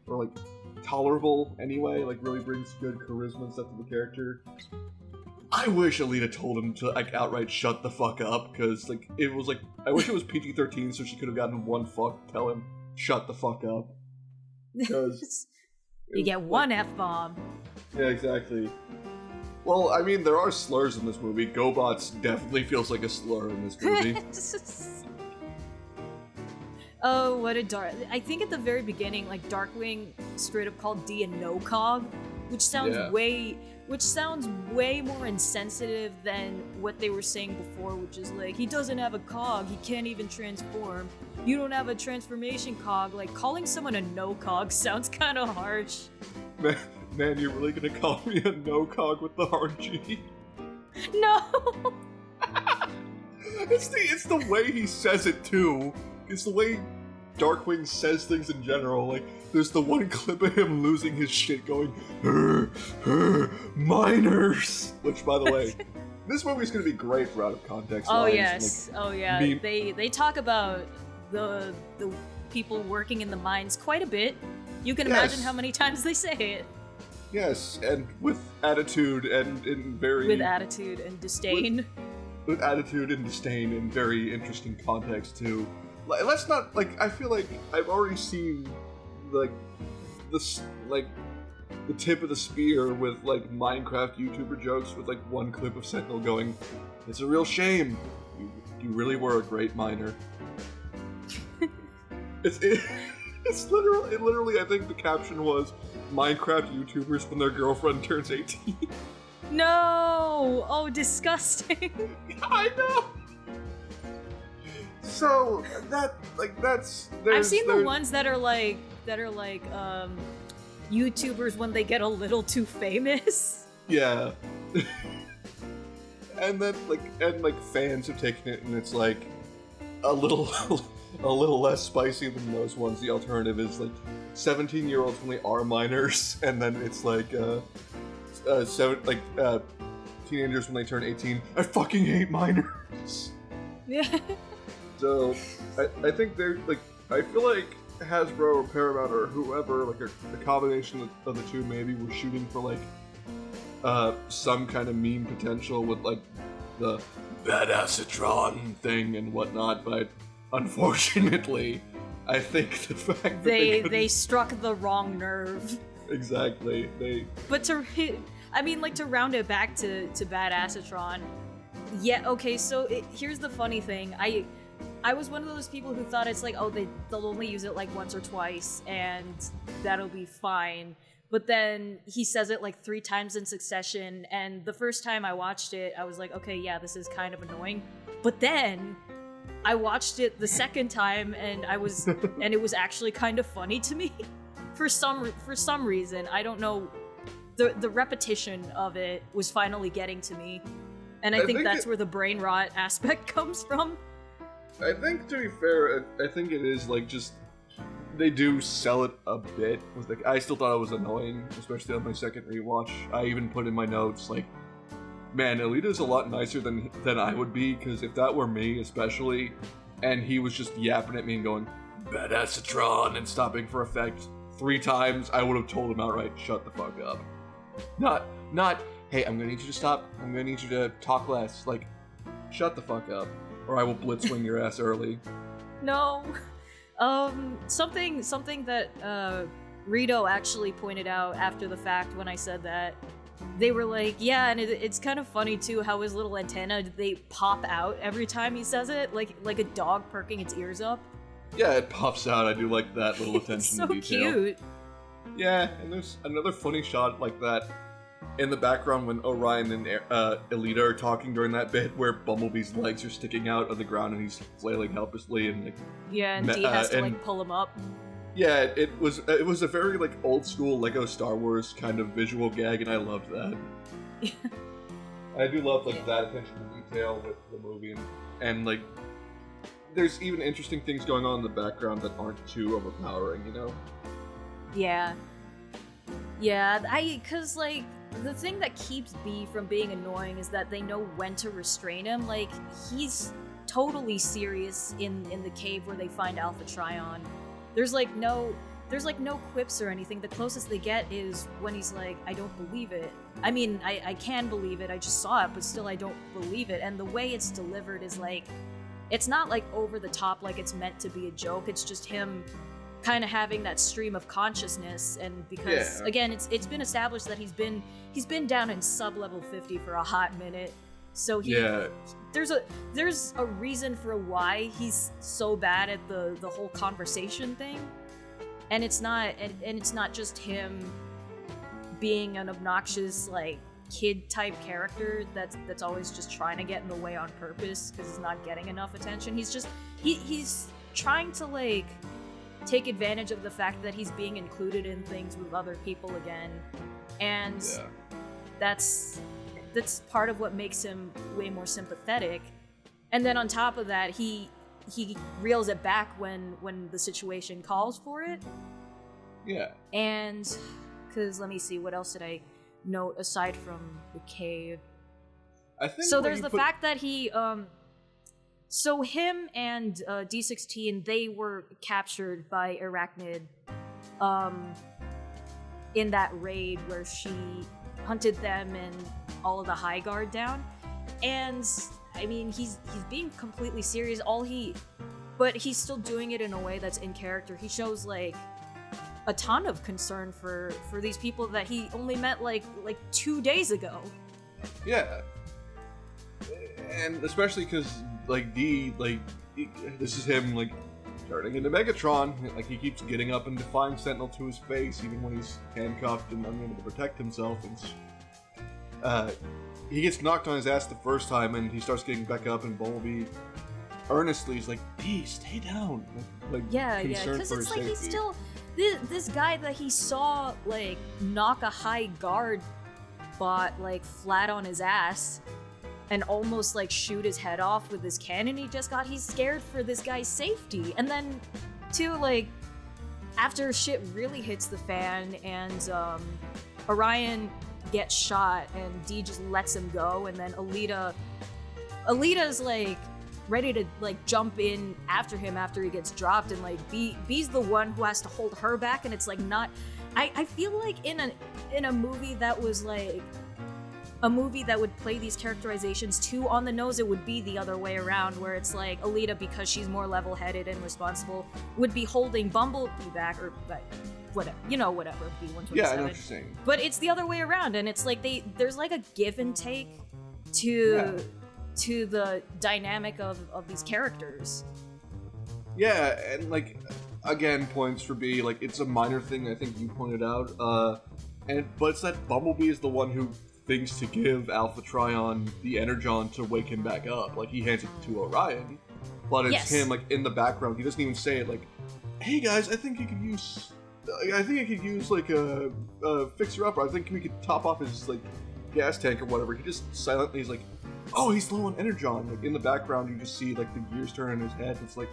or, like, tolerable anyway, like, really brings good charisma and stuff to the character. I wish Alita told him to, like, outright shut the fuck up, because, like, it was, like, I wish it was PG-13 so she could have gotten one fuck to tell him, shut the fuck up. Because...
you get one F-bomb.
Yeah, exactly. Well, I mean, there are slurs in this movie. GoBots definitely feels like a slur in this movie.
Oh, what a dark... I think at the very beginning, like, Darkwing straight up called D a no-cog, which sounds way more insensitive than what they were saying before, which is like, he doesn't have a cog, he can't even transform, you don't have a transformation cog. Like, calling someone a no-cog sounds kind of harsh.
Man, you're really gonna call me a no-cog with the RG?
No!
It's the way he says it, too. It's the way Darkwing says things in general. Like, there's the one clip of him losing his shit going, miners! Which, by the way, this movie's gonna be great for out-of-context
Oh,
lines.
yes.
Like,
oh, yeah. They talk about the people working in the mines quite a bit. You can imagine how many times they say it.
Yes, and with attitude and in very...
With attitude and disdain.
With attitude and disdain in very interesting context, too. Let's not, like, I feel like I've already seen, like, this, like, the tip of the spear with, like, Minecraft YouTuber jokes with, like, one clip of Sentinel going, it's a real shame. You really were a great miner. It's literally, I think the caption was, Minecraft YouTubers when their girlfriend turns 18.
No! Oh, disgusting.
I know! So, that's...
I've seen the ones that are like, YouTubers when they get a little too famous.
Yeah. and then, fans have taken it and it's like, a little less spicy than those ones. The alternative is, like, 17-year-olds when they are minors, and then it's like, teenagers when they turn 18. I fucking hate minors!
Yeah.
So, I think they're, like, I feel like Hasbro or Paramount or whoever, like, a combination of the two maybe, were shooting for, like, some kind of meme potential with, like, the Badassatron thing and whatnot, but unfortunately, I think the fact that
they struck the wrong nerve.
Exactly.
But to round it back to Badassatron, yeah, okay, so here's the funny thing. I was one of those people who thought it's like, oh, they'll only use it like once or twice, and that'll be fine. But then he says it like 3 times in succession, and the first time I watched it, I was like, okay, yeah, this is kind of annoying. But then I watched it the second time, and and it was actually kind of funny to me. For some reason, I don't know. The repetition of it was finally getting to me, and I think that's where the brain rot aspect comes from.
I think, to be fair, I think it is, like, just, they do sell it a bit. Like, I still thought it was annoying, especially on my second rewatch. I even put in my notes, like, man, Alita's a lot nicer than I would be, because if that were me, especially, and he was just yapping at me and going, Badassatron, and stopping for effect 3 times, I would have told him outright, shut the fuck up. Not, hey, I'm gonna need you to stop, I'm gonna need you to talk less, like, shut the fuck up. Or I will blitzwing your ass early.
No. Something that Rito actually pointed out after the fact when I said that. They were like, yeah, and it's kind of funny too how his little antenna, they pop out every time he says it, like a dog perking its ears up.
Yeah, it pops out. I do like that little attention
so
to detail.
Cute.
Yeah, and there's another funny shot like that in the background when Orion and Elita are talking during that bit where Bumblebee's legs are sticking out of the ground and he's flailing helplessly and like
and Dee has to like pull him up.
Yeah, it was a very like old school Lego Star Wars kind of visual gag, and I loved that. I do love like that attention to detail with the movie, and like there's even interesting things going on in the background that aren't too overpowering, you know?
Yeah, cause like the thing that keeps B from being annoying is that they know when to restrain him. Like he's totally serious in the cave where they find Alpha Trion. There's no quips or anything. The closest they get is when he's like, I don't believe it. I mean, I can believe it, I just saw it, but still I don't believe it. And the way it's delivered is like, it's not like over the top like it's meant to be a joke, it's just him kind of having that stream of consciousness. And because again, it's been established that he's been down in sub-level 50 for a hot minute. So there's a reason for why he's so bad at the whole conversation thing, and it's not just him being an obnoxious like kid type character that's always just trying to get in the way on purpose because he's not getting enough attention. He's trying to like take advantage of the fact that he's being included in things with other people again, and that's part of what makes him way more sympathetic. And then on top of that, he reels it back when the situation calls for it.
Yeah.
And because let me see, what else did I note aside from the cave? I think so. There's the fact that he so him and D16, they were captured by Arachnid in that raid where she hunted them and all of the High Guard down. And I mean, he's being completely serious. But he's still doing it in a way that's in character. He shows like a ton of concern for these people that he only met like 2 days ago.
Yeah, and especially because like D, like this is him like turning into Megatron. Like he keeps getting up and defying Sentinel to his face, even when he's handcuffed and unable to protect himself. And he gets knocked on his ass the first time, and he starts getting back up, and Bumblebee earnestly is like, "D, stay down."
Yeah, because it's like he's still this guy that he saw like knock a High Guard bot like flat on his ass and almost like shoot his head off with his cannon. He's scared for this guy's safety. And then too, like after shit really hits the fan and Orion gets shot and D just lets him go, and then Alita's like ready to like jump in after him after he gets dropped, and like B's the one who has to hold her back. And it's like not, I feel like in a movie that was like a movie that would play these characterizations too on the nose, it would be the other way around, where it's like Alita, because she's more level-headed and responsible, would be holding Bumblebee back, or like whatever, B-127.
Yeah, I know what you're saying.
But it's the other way around, and it's like there's like a give and take to the dynamic of these characters.
Yeah, and like again, points for B. Like it's a minor thing I think you pointed out, but it's that Bumblebee is the one who thinks to give Alpha Trion the Energon to wake him back up. Like he hands it to Orion, but it's him like in the background. He doesn't even say it. Like, hey guys, I think I could use like a fixer upper. I think we could top off his like gas tank or whatever. He just silently is like, oh, he's low on Energon. Like in the background, you just see like the gears turn in his head. It's like,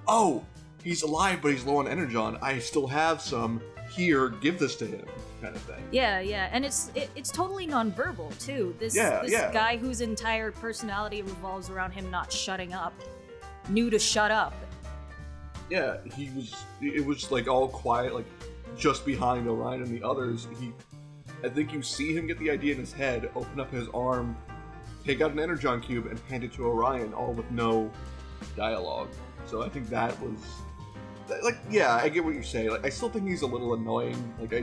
oh, he's alive, but he's low on Energon. I still have some. Here, give this to him, kind of thing.
Yeah, and it's totally nonverbal too. This guy whose entire personality revolves around him not shutting up, knew to shut up.
Yeah, it was like all quiet, like just behind Orion and the others. I think you see him get the idea in his head, open up his arm, take out an Energon cube, and hand it to Orion, all with no dialogue. So I think that was like, yeah, I get what you're saying. Like, I still think he's a little annoying. Like, I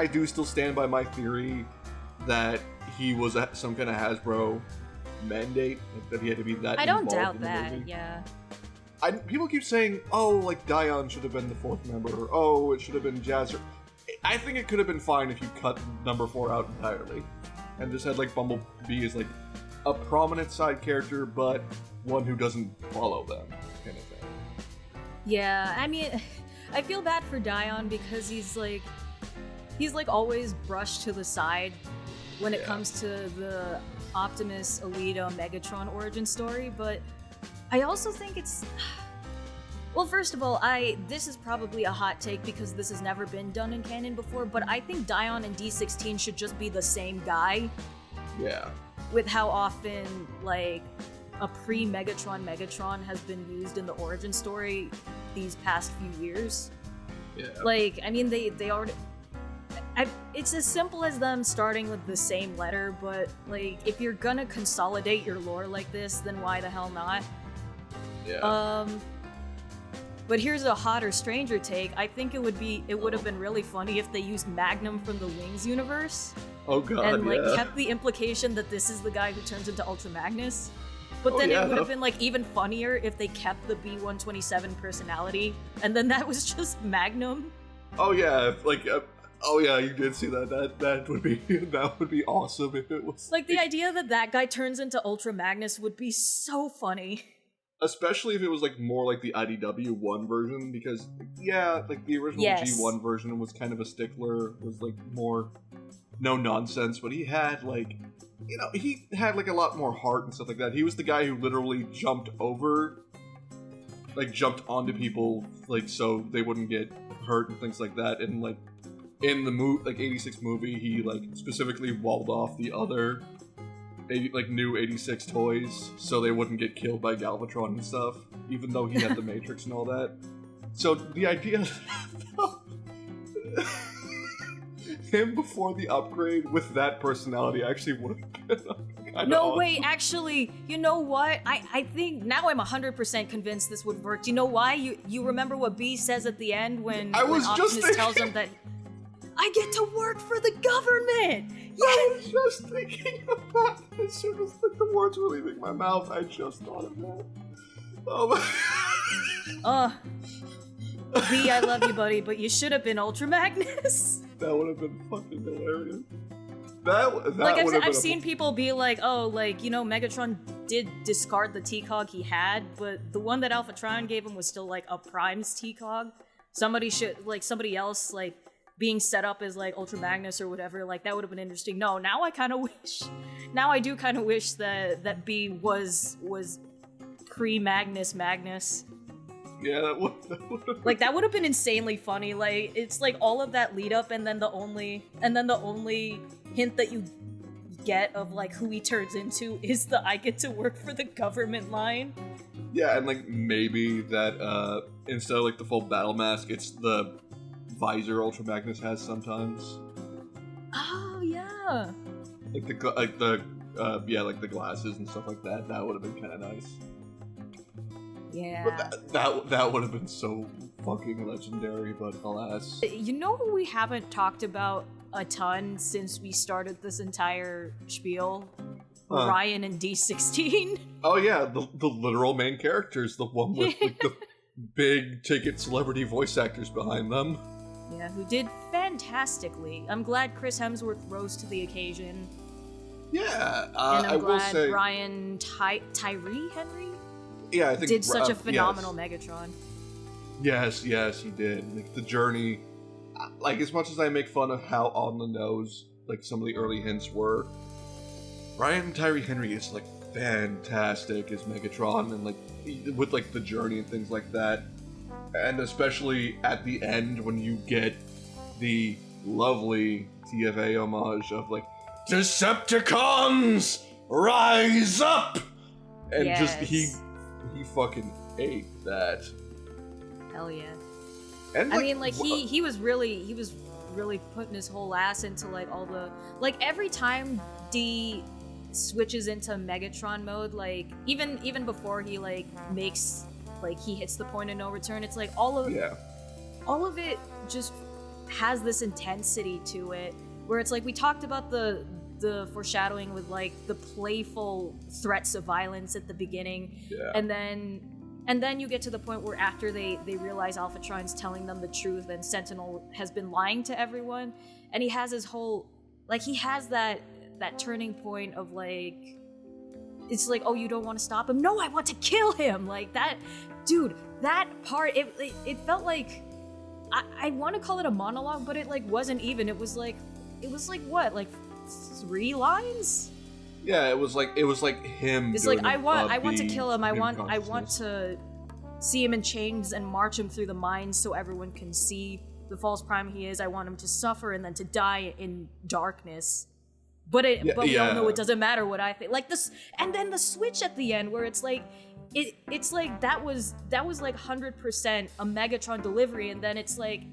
do still stand by my theory that he was at some kind of Hasbro mandate, like, that he had to be that.
I don't doubt that. Movie. Yeah.
People keep saying, "Oh, like Dion should have been the fourth member," or "Oh, it should have been Jazzer." I think it could have been fine if you cut number 4 out entirely, and just had like Bumblebee as like a prominent side character, but one who doesn't follow them, kind of thing.
Yeah, I mean, I feel bad for Dion because he's like always brushed to the side when it comes to the Optimus, Alita, Megatron origin story, but I also think it's... Well, first of all, this is probably a hot take because this has never been done in canon before, but I think Dion and D16 should just be the same guy.
Yeah.
With how often, like, a pre-Megatron has been used in the origin story these past few years.
Yeah.
Like, I mean, they already... it's as simple as them starting with the same letter, but, like, if you're gonna consolidate your lore like this, then why the hell not?
Yeah.
But here's a hotter, stranger take. I think it would have been really funny if they used Magnum from the Wings universe.
Oh god,
and, like, kept the implication that this is the guy who turns into Ultra Magnus. But then it would have been, like, even funnier if they kept the B-127 personality, and then that was just Magnum.
Oh yeah, like... oh yeah, you did see that. That would be awesome if it was...
Like, the idea that guy turns into Ultra Magnus would be so funny.
Especially if it was, like, more like the IDW 1 version, because, yeah, like, the original G1 version was kind of a stickler, was, like, more no-nonsense, but he had, like, you know, he had, like, a lot more heart and stuff like that. He was the guy who literally jumped onto people, like, so they wouldn't get hurt and things like that, and, like, in the 86 movie, he, like, specifically walled off the other new 86 toys so they wouldn't get killed by Galvatron and stuff, even though he had the Matrix and all that. So the idea of him before the upgrade with that personality actually would have been kind of awesome.
Wait, actually, you know what? I think now I'm 100% convinced this would work. Do you know why? You remember what B says at the end when Optimus tells him that I get to work for the government! Yes!
I was just thinking of that. As soon as the words were leaving my mouth, I just thought of that. Oh my...
B, I love you, buddy, but you should have been Ultra Magnus.
That would have been fucking hilarious.
I've seen people be like, oh, like, you know, Megatron did discard the T-Cog he had, but the one that Alpha Trion gave him was still, like, a Prime's T-Cog. Somebody else, like, being set up as, like, Ultra Magnus or whatever, like, that would have been interesting. No, now I do kind of wish that B was pre-Magnus.
Yeah, that would
like, that would have been insanely funny. Like, it's like all of that lead up, and then the only hint that you get of, like, who he turns into is the I get to work for the government line.
Yeah, and, like, maybe that instead of, like, the full battle mask, it's the visor Ultra Magnus has sometimes.
Oh yeah.
Like the glasses and stuff like that. That would have been kind of nice.
Yeah.
But that would have been so fucking legendary. But alas.
You know who we haven't talked about a ton since we started this entire spiel? Huh. Ryan and D16.
Oh yeah, the literal main characters, the one with like, the big ticket celebrity voice actors behind them.
Yeah, who did fantastically. I'm glad Chris Hemsworth rose to the occasion.
Yeah,
and I'm glad
will say,
Brian Tyree Henry.
Yeah, I think
did such a phenomenal Megatron.
Yes, he did. Like the journey, like as much as I make fun of how on the nose like some of the early hints were, Brian Tyree Henry is like fantastic as Megatron, and like with like the journey and things like that. And especially at the end when you get the lovely TFA homage of like, Decepticons, rise up! And just, he fucking ate that.
Hell yeah.
And like,
I mean, like, he was really putting his whole ass into like all the, like every time D switches into Megatron mode, like even before he like makes, like he hits the point of no return, it's like all of it just has this intensity to it, where it's like we talked about the foreshadowing with like the playful threats of violence at the beginning, and then And then you get to the point where after they realize Alphatrine's telling them the truth and Sentinel has been lying to everyone, and he has his whole, like, he has that turning point of, like, it's like, oh, you don't want to stop him? No, I want to kill him! Like, that, dude, that part, it felt like, I want to call it a monologue, but it, like, wasn't even. It was like, what, like, 3 lines?
Yeah, it was like him.
It's like, I want to kill him. I want to see him in chains and march him through the mines so everyone can see the false prime he is. I want him to suffer and then to die in darkness. But we all know it doesn't matter what I think. Like this, and then the switch at the end where it's like, it's like that was like 100% a Megatron delivery, and then it's like,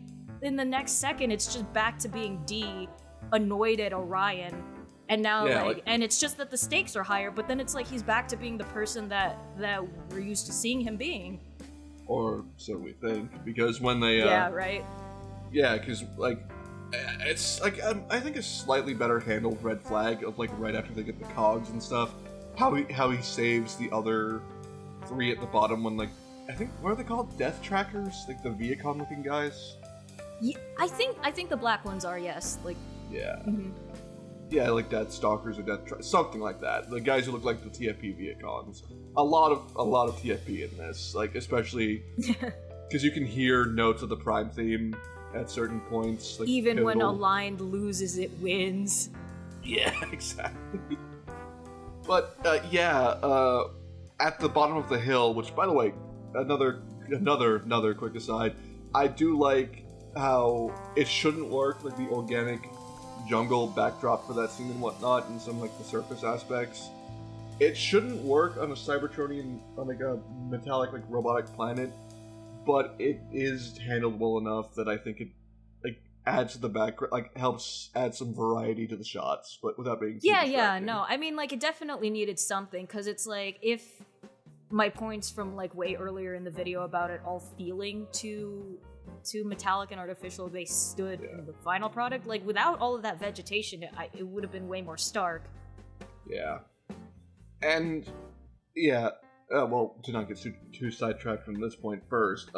in the next second, it's just back to being D, annoyed at Orion. And now, and it's just that the stakes are higher, but then it's like he's back to being the person that we're used to seeing him being.
Or so we think, because when they...
yeah, right?
Yeah, because, like, it's, like, I think a slightly better handled Red Flag of, like, right after they get the cogs and stuff, how he saves the other 3 at the bottom when, like, I think, what are they called? Death Trackers? Like, the Viacom-looking guys?
Yeah, I think the black ones are, yes. Like...
Yeah.
Mm-hmm.
Yeah, like Death Stalkers or something like that. The guys who look like the TFP Viacons. A lot of TFP in this, like especially because you can hear notes of the Prime theme at certain points. Like,
even when Aligned loses, it wins.
Yeah, exactly. But at the bottom of the hill, which by the way, another quick aside, I do like how it shouldn't work, like the organic jungle backdrop for that scene and whatnot, and some like the surface aspects. It shouldn't work on a Cybertronian, on like a metallic, like robotic planet, but it is handled well enough that I think it like adds to the background, like helps add some variety to the shots, but without being too distracting.
No, I mean, like, it definitely needed something, because it's like, if my points from like way earlier in the video about it all feeling too metallic and artificial, they stood in the final product. Like, without all of that vegetation, it would have been way more stark.
Yeah. And, yeah, well, to not get too sidetracked from this point first,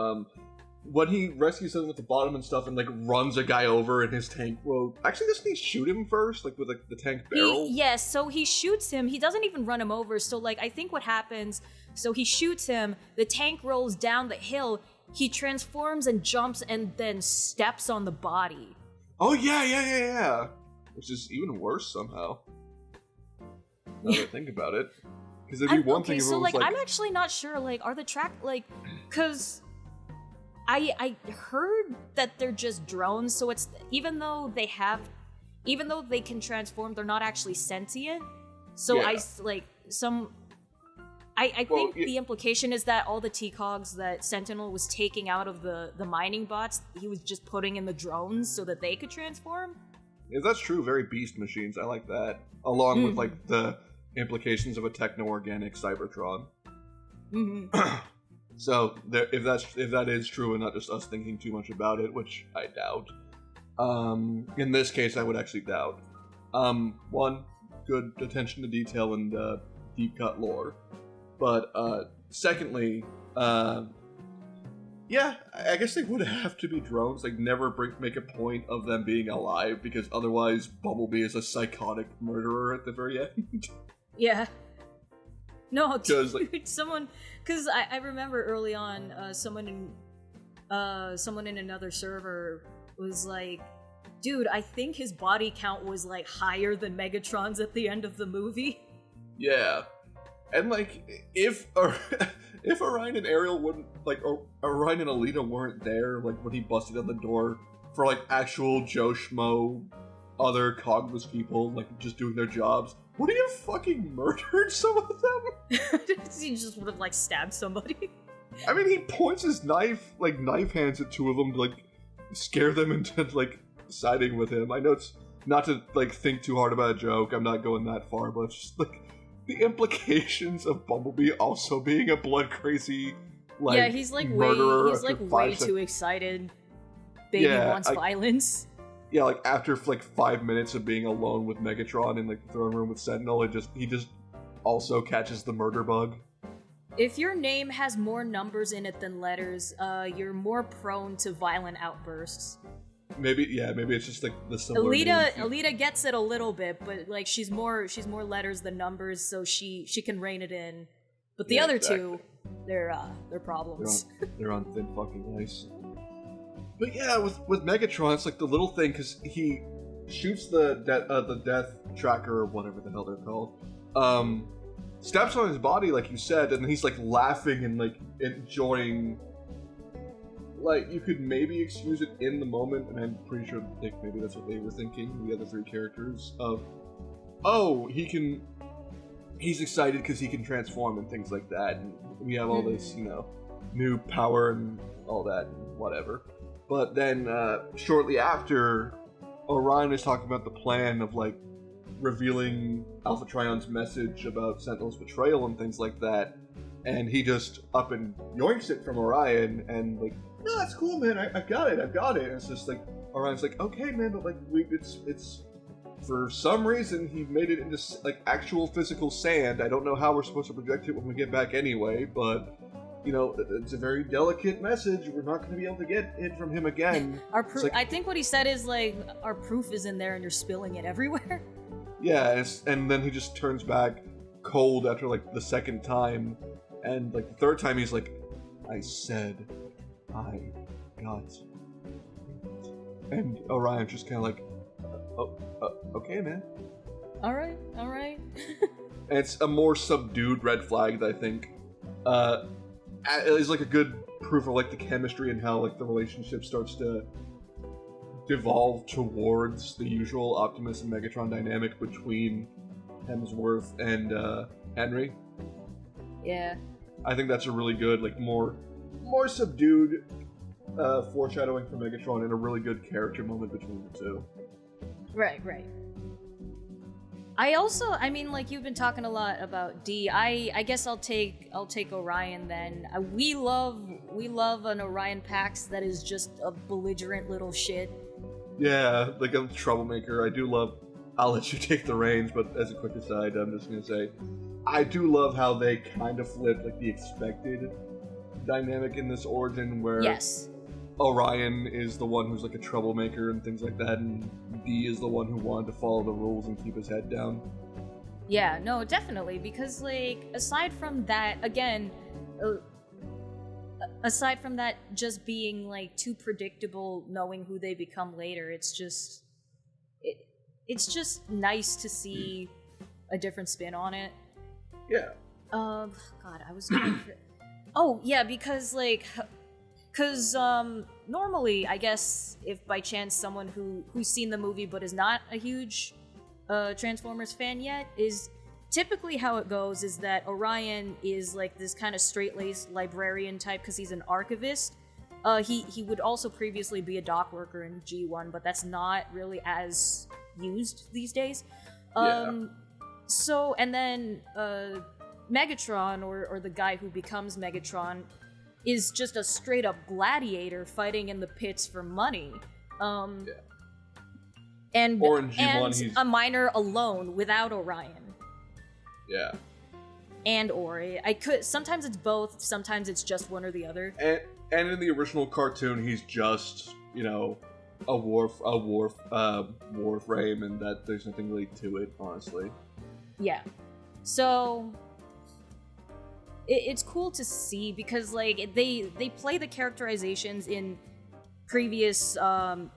when he rescues them at the bottom and stuff and, like, runs a guy over in his tank, well, actually, doesn't he shoot him first? Like, with, like, the tank barrel?
Yes, so he shoots him. He doesn't even run him over. So, like, I think what happens, so he shoots him, the tank rolls down the hill, he transforms and jumps and then steps on the body.
Oh, yeah. Which is even worse somehow. Now that I think about it. Because it'd be one thing if it was like...
I'm actually not sure, like, are the track, like, because I heard that they're just drones, so it's, even though they can transform, they're not actually sentient. So I think the implication is that all the T-Cogs that Sentinel was taking out of the mining bots, he was just putting in the drones so that they could transform.
Yeah, that's true. Very beast machines. I like that. Along with, like, the implications of a techno-organic Cybertron.
Mm-hmm.
So, if that is true and not just us thinking too much about it, which I doubt. In this case, I would actually doubt. One, good attention to detail and deep cut lore. But, secondly, yeah, I guess they would have to be drones. Like, never make a point of them being alive, because otherwise Bumblebee is a psychotic murderer at the very end.
Yeah. No, dude,
like,
someone... Because I remember early on, someone in another server was like, dude, I think his body count was, like, higher than Megatron's at the end of the movie.
Yeah. And, like, if Orion and Ariel wouldn't, like, Orion and Alita weren't there, like, when he busted on the door for, like, actual Joe Schmo, other cogless people, like, just doing their jobs, would he have fucking murdered some of them?
He just would have, like, stabbed somebody.
I mean, he points his knife hands at 2 of them to, like, scare them into, like, siding with him. I know it's not to, like, think too hard about a joke, I'm not going that far, but it's just, like, the implications of Bumblebee also being a blood-crazy, like,
yeah, he's like way too excited. Baby wants violence.
Yeah, like, after, like, 5 minutes of being alone with Megatron in, like, the throne room with Sentinel, he just also catches the murder bug.
if your name has more numbers in it than letters, you're more prone to violent outbursts.
Maybe it's just like the similar
Alita gets it a little bit, but like she's more letters than numbers, so she can rein it in. But the other two, they're problems.
They're on thin fucking ice. But yeah, with Megatron, it's like the little thing, because he shoots the death tracker or whatever the hell they're called. Steps on his body, like you said, and he's like laughing and like enjoying. Like, you could maybe excuse it in the moment, and I'm pretty sure maybe that's what they were thinking, the other three characters, of, oh, he's excited because he can transform and things like that, and we have all this, new power and all that, and whatever. But then, shortly after, Orion is talking about the plan of, like, revealing Alpha Trion's message about Sentinel's betrayal and things like that, and he just up and yoinks it from Orion, and, like, no, that's cool, man. I've got it. And it's just like Orion's like, okay, man, but like it's for some reason he made it into like actual physical sand. I don't know how we're supposed to project it when we get back anyway, but it's a very delicate message. We're not going to be able to get it from him again.
Our proof. Like, I think what he said is like, our proof is in there, and you're spilling it everywhere.
Yeah, and then he just turns back cold after like the second time, and like the third time he's like, I said. I got it. And Orion's just kind of like, okay, man.
All right.
And it's a more subdued red flag that I think is like a good proof of like the chemistry and how like the relationship starts to devolve towards the usual Optimus and Megatron dynamic between Hemsworth and Henry.
Yeah.
I think that's a really good, like, more subdued foreshadowing for Megatron and a really good character moment between the two.
Right. I mean, like, you've been talking a lot about D. I guess I'll take Orion then. We love an Orion Pax that is just a belligerent little shit.
Yeah, like a troublemaker. I do love. I'll let you take the reins, but as a quick aside, I'm just gonna say, I do love how they kind of flip like the expected dynamic in this origin, where Orion is the one who's like a troublemaker and things like that, and D is the one who wanted to follow the rules and keep his head down.
Yeah, no, definitely, because like aside from that, again, aside from that just being like too predictable, knowing who they become later, it's just nice to see a different spin on it.
Yeah.
God, I was gonna. Oh, yeah, because normally, I guess, if by chance someone who's seen the movie but is not a huge Transformers fan yet, is typically how it goes is that Orion is like this kind of straight-laced librarian type because he's an archivist. He would also previously be a dock worker in G1, but that's not really as used these days. So, and then Megatron, or the guy who becomes Megatron, is just a straight-up gladiator fighting in the pits for money. And
or in G1, he's
a miner alone without Orion.
Yeah.
And Ori. Sometimes it's both, sometimes it's just one or the other.
And in the original cartoon, he's just, a warframe, and that there's nothing really to it, honestly.
Yeah. So it's cool to see because like they play the characterizations in previous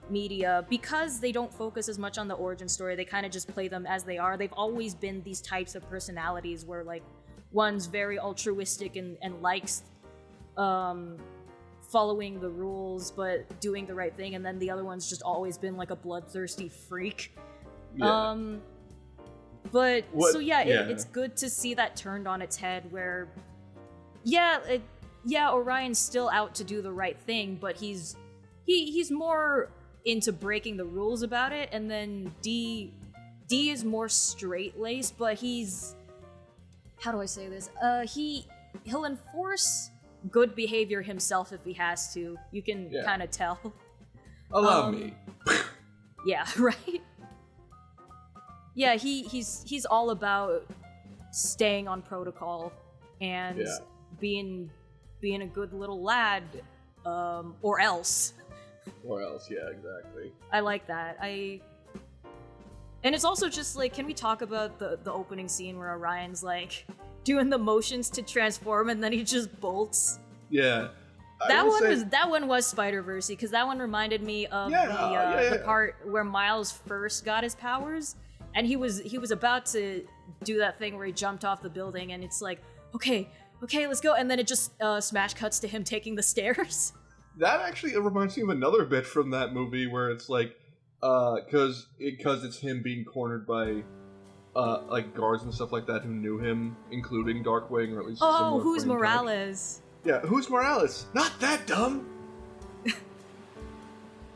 media because they don't focus as much on the origin story. They kind of just play them as they are. They've always been these types of personalities where like one's very altruistic and likes following the rules but doing the right thing, and then the other one's just always been like a bloodthirsty freak.
Yeah.
It's good to see that turned on its head where Orion's still out to do the right thing, but he's more into breaking the rules about it, and then D is more straight-laced, but he's, how do I say this? He'll enforce good behavior himself if he has to. You can kind of tell.
Allow me.
Yeah, right? Yeah, he's all about staying on protocol and being a good little lad, or else.
Or else, yeah, exactly.
I like that. And it's also just like, can we talk about the opening scene where Orion's like doing the motions to transform and then he just bolts?
Yeah.
That one was Spider-Verse-y, because that one reminded me of the part where Miles first got his powers, and he was about to do that thing where he jumped off the building, and it's like, okay, let's go, and then it just smash cuts to him taking the stairs.
That actually reminds me of another bit from that movie where it's like, because it's him being cornered by like guards and stuff like that who knew him, including Darkwing, or at least
who's Morales?
Yeah, who's Morales? Not that dumb.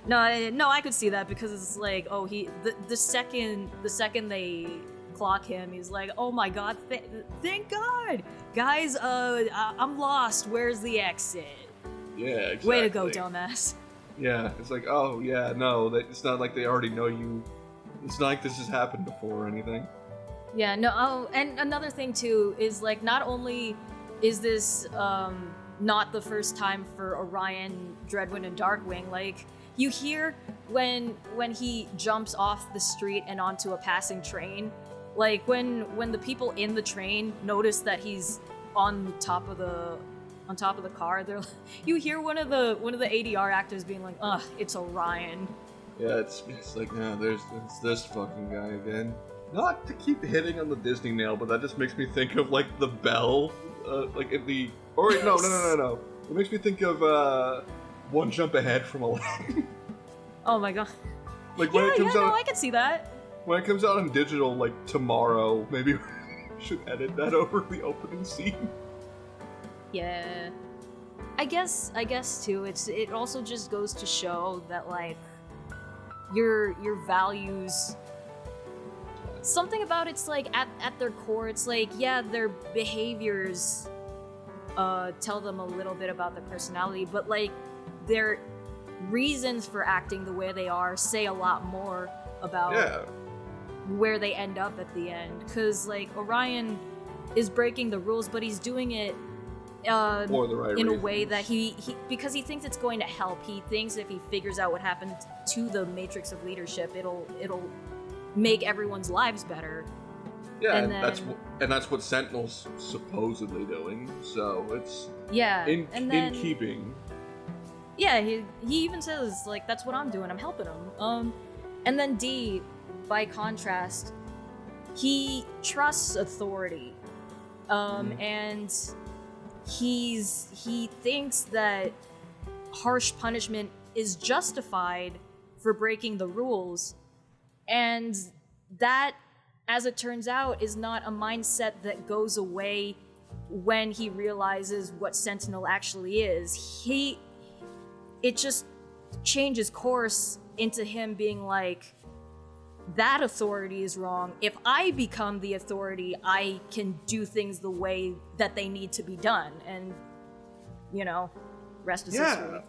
No, I could see that, because it's like, the second they clock him, he's like, oh my god, thank God, guys, I'm lost. Where's the exit?
Yeah, exactly.
Way to go, dumbass.
Yeah, it's like, oh yeah, no, it's not like they already know you. It's not like this has happened before or anything.
Yeah, no. Oh, and another thing too is like, not only is this not the first time for Orion, Dreadwind, and Darkwing. Like, you hear when he jumps off the street and onto a passing train, like when the people in the train notice that he's on top of the car, they're you hear one of the ADR actors being like, "Ugh, it's Orion." Yeah,
it's like, it's this fucking guy again. Not to keep hitting on the Disney nail, but that just makes me think of like the bell, like in the. Or wait, no. It makes me think of One Jump Ahead from Aladdin.
Oh my god.
Like when it comes out,
I can see that.
When it comes out on digital, like tomorrow, maybe we should edit that over the opening scene.
Yeah. I guess too. It also just goes to show that like your values. Something about it's like at their core, it's like, yeah, their behaviors tell them a little bit about their personality, but like their reasons for acting the way they are say a lot more about where they end up at the end. Because like Orion is breaking the rules, but he's doing it
for the right
in
reasons.
A way that he because he thinks it's going to help. He thinks if he figures out what happened to the Matrix of Leadership, it'll make everyone's lives better.
Yeah, and that's what Sentinel's supposedly doing. So it's in keeping.
Yeah, he even says like, that's what I'm doing. I'm helping him. And then D, by contrast, he trusts authority, and he thinks that harsh punishment is justified for breaking the rules, and that, as it turns out, is not a mindset that goes away when he realizes what Sentinel actually is. It just changes course into him being like, that authority is wrong. If I become the authority, I can do things the way that they need to be done. And, rest is history.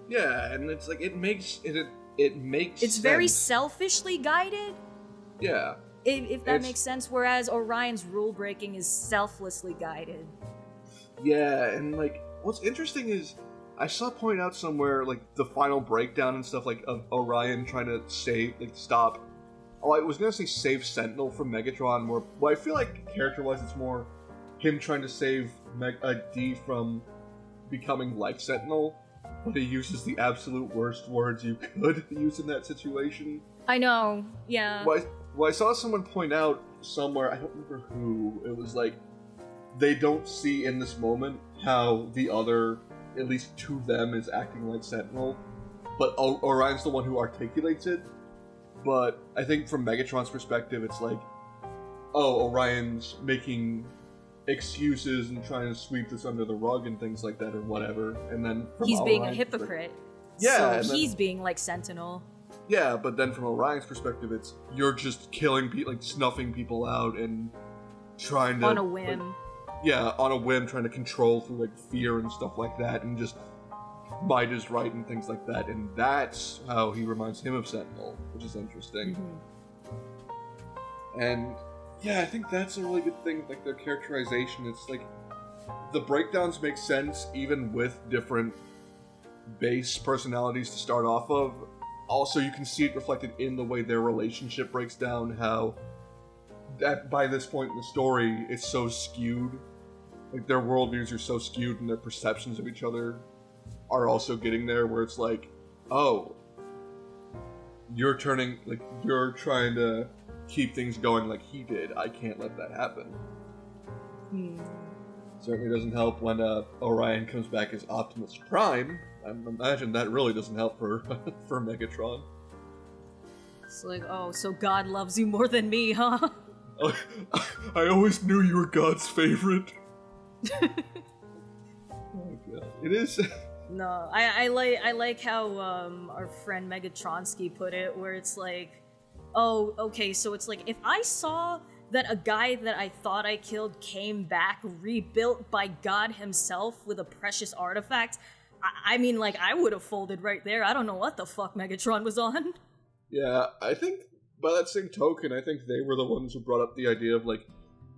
Yeah, and it's like, it makes
it's
sense.
Very selfishly guided.
Yeah.
If that makes sense, whereas Orion's rule breaking is selflessly guided.
Yeah, and like, what's interesting is, I saw point out somewhere, like, the final breakdown and stuff, like, of Orion trying to stop. Oh, I was gonna say save Sentinel from Megatron more, but I feel like, character-wise, it's more him trying to save D from becoming like Sentinel, but he uses the absolute worst words you could use in that situation.
I know, yeah.
Well, I saw someone point out somewhere, I don't remember who, it was like, they don't see in this moment how the other, at least to them, is acting like Sentinel, but Orion's the one who articulates it. But I think from Megatron's perspective, it's like, oh, Orion's making excuses and trying to sweep this under the rug and things like that or whatever, and then
he's being a hypocrite.
Yeah,
so he's being like Sentinel.
Yeah, but then from Orion's perspective, it's you're just killing people, like snuffing people out and trying to
on a whim.
On a whim, trying to control through like fear and stuff like that, and just might is right and things like that, and that's how he reminds him of Sentinel, which is interesting. Mm-hmm. And yeah, I think that's a really good thing, like their characterization. It's like the breakdowns make sense even with different base personalities to start off of. Also, you can see it reflected in the way their relationship breaks down, how that by this point in the story, it's so skewed. Like, their worldviews are so skewed and their perceptions of each other are also getting there, where it's like, oh, you're trying to keep things going like he did. I can't let that happen. Certainly doesn't help when Orion comes back as Optimus Prime. I imagine that really doesn't help for for Megatron.
It's like, oh, so God loves you more than me, huh?
I always knew you were God's favorite. Oh God, it is.
No, I like how our friend Megatronsky put it, where it's like, oh, okay, so it's like, if I saw that a guy that I thought I killed came back, rebuilt by God himself with a precious artifact, I mean, like, I would have folded right there. I don't know what the fuck Megatron was on.
Yeah, I think by that same token, I think they were the ones who brought up the idea of, like,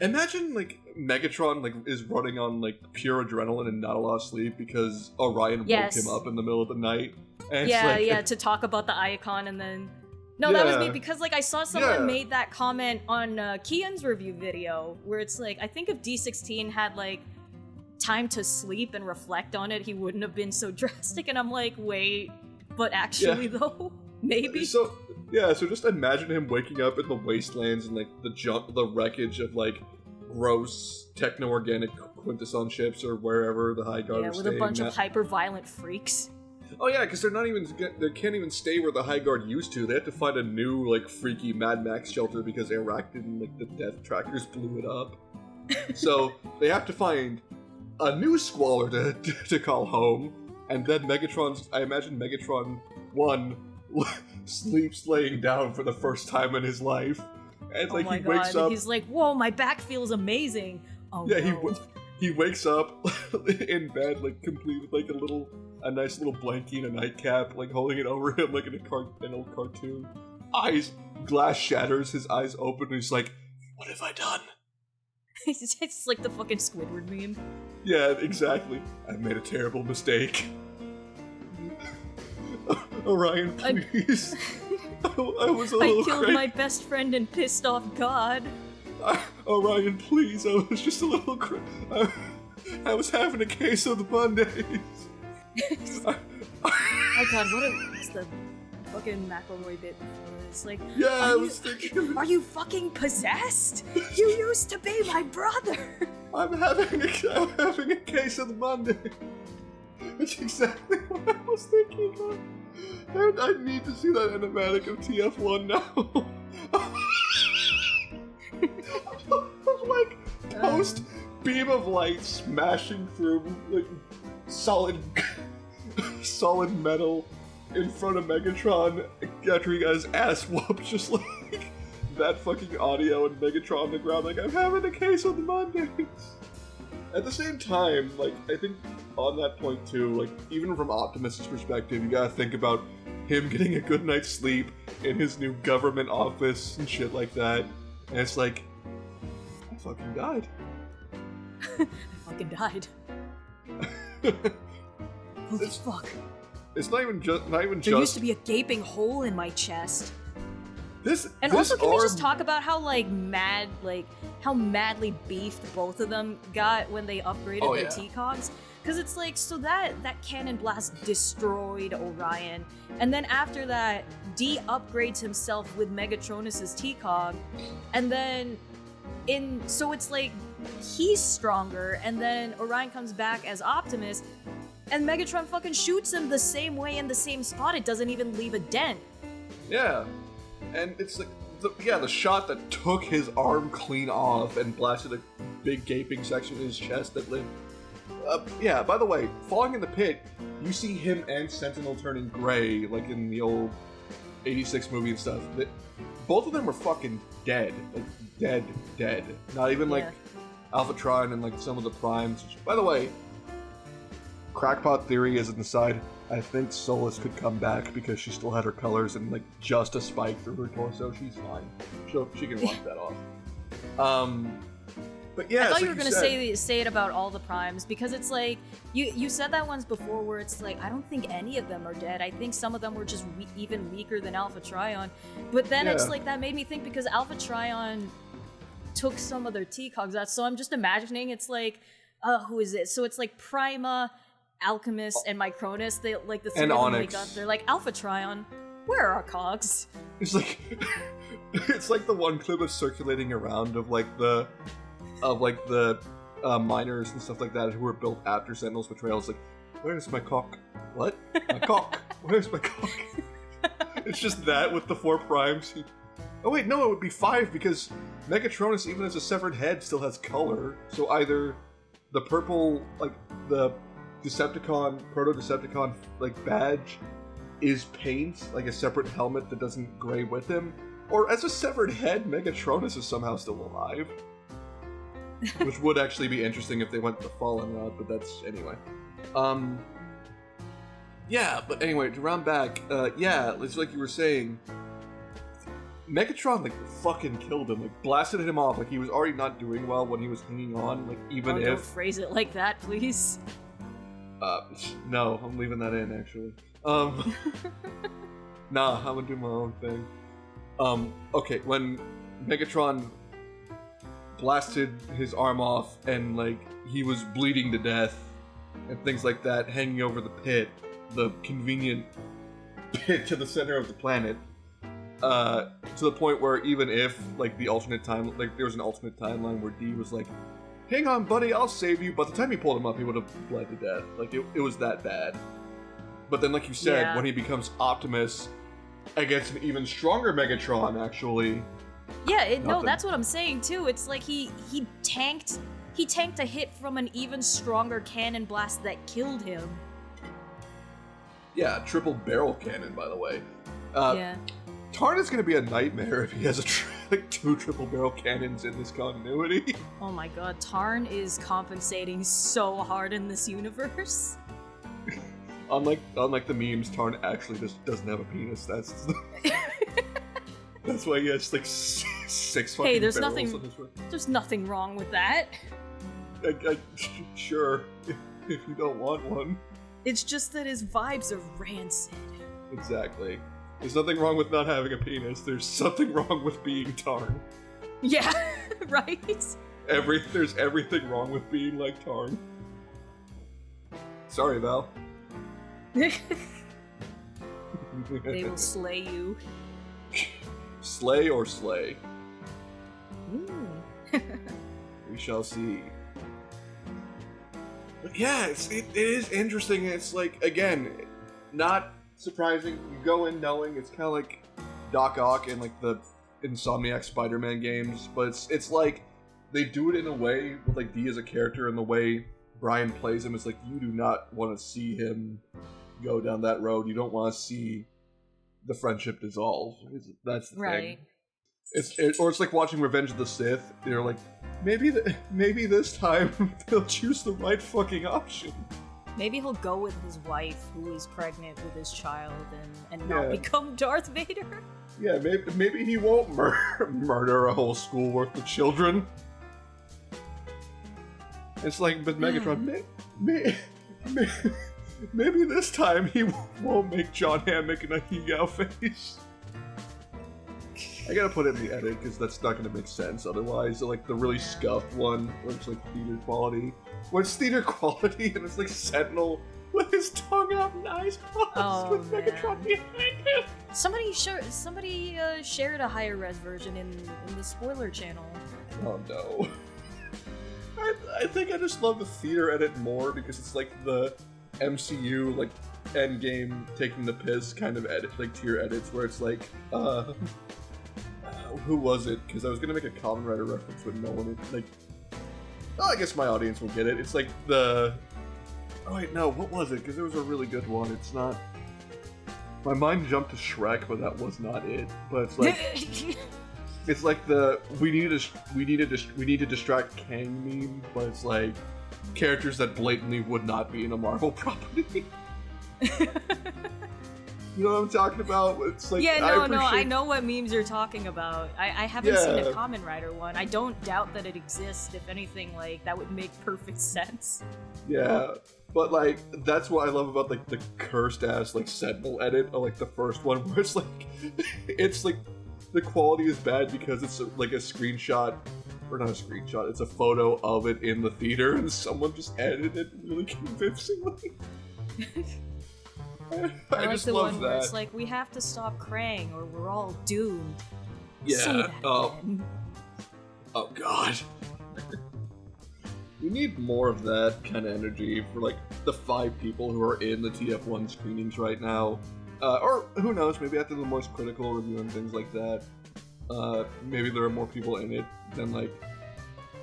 imagine, like, Megatron, like, is running on, like, pure adrenaline and not a lot of sleep because Orion woke him up in the middle of the night. And
to talk about the icon and then... No, that was me, because, like, I saw someone made that comment on Kian's review video, where it's like, I think if D16 had, like, time to sleep and reflect on it, he wouldn't have been so drastic, and I'm like, wait, but actually, though, maybe?
So just imagine him waking up in the wastelands and, like, the wreckage of, like, gross techno-organic Quintesson ships or wherever the High Guard are staying.
Yeah, with a bunch of hyper-violent freaks.
Oh yeah, because they can't even stay where the High Guard used to. They have to find a new, like, freaky Mad Max shelter because Iraq and, like, the Death Trackers blew it up. So they have to find a new squalor to call home, and then I imagine Megatron 1 sleeps laying down for the first time in his life, and like he wakes up.
He's like, "Whoa, my back feels amazing." Oh yeah, no.
He wakes up in bed, like, complete with, like, a nice little blankie and a nightcap, like, holding it over him like in an old cartoon. Glass shatters, his eyes open, and he's like, "What have I done?"
It's like the fucking Squidward meme.
Yeah, exactly. I've made a terrible mistake. Orion, please. I
killed my best friend and pissed off God.
Orion, please. I was just a little I was having a case of the Mondays.
Oh God, what's the fucking McElroy bit before? It's like,
I was thinking.
Are you fucking possessed? You used to be my brother.
I'm having a case of the Monday. That's exactly what I was thinking of. And I need to see that animatic of TF1 now. Like, post beam of light smashing through, like, solid metal in front of Megatron after he got his ass whooped, just like that fucking audio and Megatron on the ground, like, I'm having a case on the Mondays. At the same time, like, I think on that point too, like, even from Optimus' perspective, you gotta think about him getting a good night's sleep in his new government office and shit like that. And it's like, I fucking died.
I fucking died. Holy fuck.
It's not even just.
There used to be a gaping hole in my chest.
Can
we just talk about how how madly beefed both of them got when they upgraded their T-Cogs? Because it's like, so that cannon blast destroyed Orion, and then after that, D upgrades himself with Megatronus's T-Cog, and then so it's like he's stronger, and then Orion comes back as Optimus, and Megatron fucking shoots him the same way in the same spot. It doesn't even leave a dent.
Yeah. And it's like, the shot that took his arm clean off and blasted a big gaping section in his chest that lived. By the way, falling in the pit, you see him and Sentinel turning gray, like in the old 86 movie and stuff. Both of them were fucking dead. Like, dead. Not even, like, Alphatron and, like, some of the Primes. By the way, crackpot theory is an aside. I think Solus could come back because she still had her colors and, like, just a spike through her torso. She's fine. She can wipe that off. But yeah,
I thought you were
like
gonna say it about all the primes, because it's like you said that once before, where it's like I don't think any of them are dead. I think some of them were just even weaker than Alpha Trion. But then it's like that made me think, because Alpha Trion took some of their T-Cogs out, so I'm just imagining it's like, who is it? So it's like Prima, Alchemist, and Micronus. They like the three of them wake up. They're like, Alpha Trion, where are our cogs?
It's like it's like the one clip that's circulating around of the miners and stuff like that who were built after Sentinel's betrayal. It's like, where's my cock? What? My cock? Where's my cock? It's just that with the 4 primes. Oh wait, no, it would be 5 because Megatronus, even as a severed head, still has color. So either the purple, like the Decepticon, Proto-Decepticon, like badge is paint, like a separate helmet that doesn't gray with him, or as a severed head, Megatronus is somehow still alive. Which would actually be interesting if they went the Fallen route, but that's anyway. Yeah, but anyway, to round back, it's like you were saying, Megatron, like, fucking killed him, like, blasted him off, like, he was already not doing well when he was hanging on, like, even if...
Don't phrase it like that, please.
No, I'm leaving that in, actually. Nah, I'm gonna do my own thing. Okay, when Megatron blasted his arm off and like he was bleeding to death and things like that, hanging over the pit, the convenient pit to the center of the planet, to the point where even if like the alternate time, like there was an alternate timeline where D was like, hang on buddy, I'll save you, by the time he pulled him up he would have bled to death. Like it was that bad. But then, like you said, when he becomes Optimus against an even stronger Megatron, actually.
Yeah, no, that's what I'm saying too. It's like he tanked a hit from an even stronger cannon blast that killed him.
Yeah, triple barrel cannon, by the way.
Yeah.
Tarn is gonna be a nightmare if he has like 2 triple barrel cannons in this continuity.
Oh my god, Tarn is compensating so hard in this universe.
Unlike the memes, Tarn actually just doesn't have a penis. That's why he has like 6 fucking
there's
barrels
nothing.
on his way.
There's nothing wrong with that.
Sure, if you don't want one.
It's just that his vibes are rancid.
Exactly. There's nothing wrong with not having a penis. There's something wrong with being Tarn.
Yeah, right?
There's everything wrong with being like Tarn. Sorry, Val.
They will slay you.
Slay or slay?
Ooh.
We shall see. But yeah, it is interesting. It's like, again, not surprising. You go in knowing it's kind of like Doc Ock and like the Insomniac Spider-Man games, but it's like they do it in a way with like D as a character, and the way Brian plays him is like you do not want to see him go down that road. You don't want to see the friendship dissolve. That's the thing. It's like watching Revenge of the Sith. They're like, maybe this time they'll choose the right fucking option.
Maybe he'll go with his wife, who is pregnant with his child, and not become Darth Vader.
Yeah, maybe he won't murder a whole school worth of children. It's like, but Megatron, maybe this time he won't make John Hamm making a Higao face. I gotta put it in the edit because that's not gonna make sense otherwise. Like the really scuffed one where it's like theater quality. Where it's theater quality and it's like Sentinel with his tongue out and eyes closed with Megatron behind him.
Somebody shared a higher res version in the spoiler channel.
Oh no. I think I just love the theater edit more because it's like the MCU like Endgame taking the piss kind of edit, like tier edits where it's like who was it? Because I was gonna make a Kamen Rider reference, but no one like. Oh, I guess my audience will get it. It's like the. Oh wait, no. What was it? Because there was a really good one. It's not. My mind jumped to Shrek, but that was not it. But it's like. It's like the we need to distract Kang meme, but it's like characters that blatantly would not be in a Marvel property. You know what I'm talking about? It's like,
yeah, no, I know what memes you're talking about. I haven't seen a Kamen Rider one. I don't doubt that it exists. If anything, like, that would make perfect sense.
Yeah, but like, that's what I love about like the cursed ass like Sentinel edit, or like the first one, where it's like the quality is bad because it's like a screenshot, or not a screenshot, it's a photo of it in the theater, and someone just edited it really convincingly. I
like
just
the
love
one
that.
where it's like, we have to stop Krang or we're all doomed.
Yeah.
Say that again.
Oh god. We need more of that kind of energy for like the 5 people who are in the TF1 screenings right now. Or who knows, maybe after the most critical review and things like that, maybe there are more people in it than like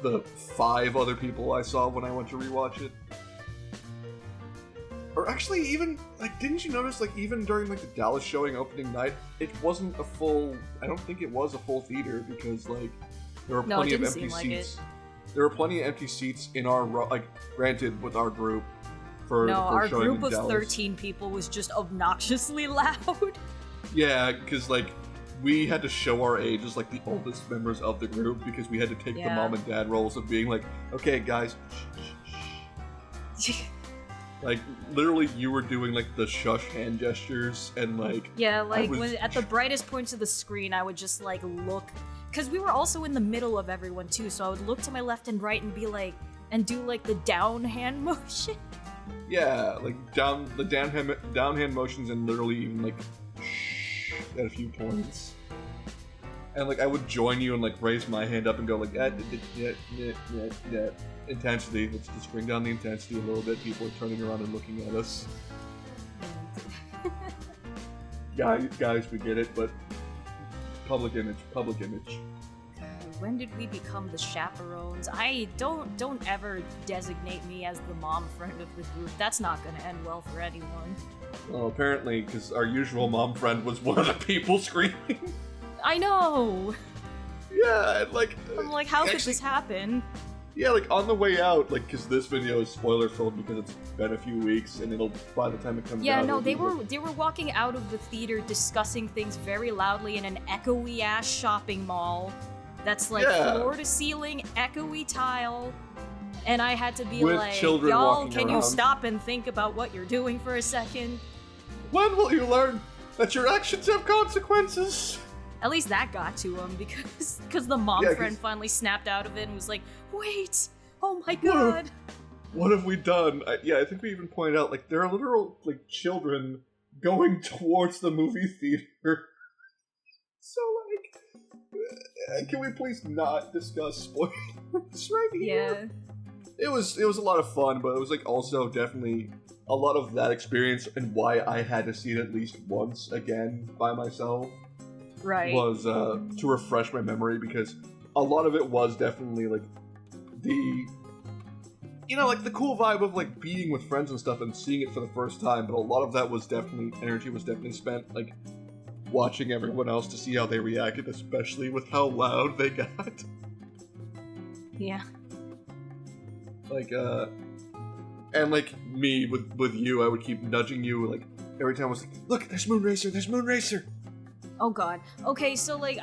the 5 other people I saw when I went to rewatch it. Or actually, even, like, didn't you notice, like, even during, like, the Dallas showing opening night, it wasn't a full, I don't think it was a full theater, because, like, there were plenty of empty seats. There were plenty of empty seats in our, like, granted, with our group, for the first showing in Dallas.
No, our group of 13 people was just obnoxiously loud.
Yeah, because, like, we had to show our age as, like, the oldest members of the group, because we had to take the mom and dad roles of being like, okay, guys, like, literally, you were doing, like, the shush hand gestures, and, like...
Yeah, like, when at the brightest points of the screen, I would just, like, look... Because we were also in the middle of everyone, too, so I would look to my left and right and be like... And do, like, the down hand motion.
Yeah, like, down hand motions, and literally even, like, shh at a few points. And, like, I would join you and, like, raise my hand up and go, like, yeah. Intensity. Let's just bring down the intensity a little bit. People are turning around and looking at us. Guys, we get it, but public image.
When did we become the chaperones? I don't ever designate me as the mom friend of the group. That's not gonna end well for anyone.
Well, apparently, because our usual mom friend was one of the people screaming.
I know.
Yeah, like
I'm like, how could this happen?
Yeah, like, on the way out, like, because this video is spoiler-filled because it's been a few weeks, and it'll, by the time it comes out...
Yeah, no, they were walking out of the theater discussing things very loudly in an echoey-ass shopping mall that's, like, floor-to-ceiling, echoey tile, and I had to be
with
like,
y'all,
can you stop and think about what you're doing for a second?
When will you learn that your actions have consequences?
At least that got to him, because the mom friend finally snapped out of it and was like, wait! Oh my god!
What have we done? I think we even pointed out, like, there are literal, like, children going towards the movie theater. So, like, can we please not discuss spoilers right here? Yeah. It was a lot of fun, but it was, like, also definitely a lot of that experience and why I had to see it at least once again by myself.
Right.
Was to refresh my memory, because a lot of it was definitely like the, like the cool vibe of like being with friends and stuff and seeing it for the first time, but a lot of that was definitely spent like watching everyone else to see how they reacted, especially with how loud they got.
Yeah.
Like and like me with you, I would keep nudging you like every time I was like, look, there's Moonracer.
Oh god. Okay, so like,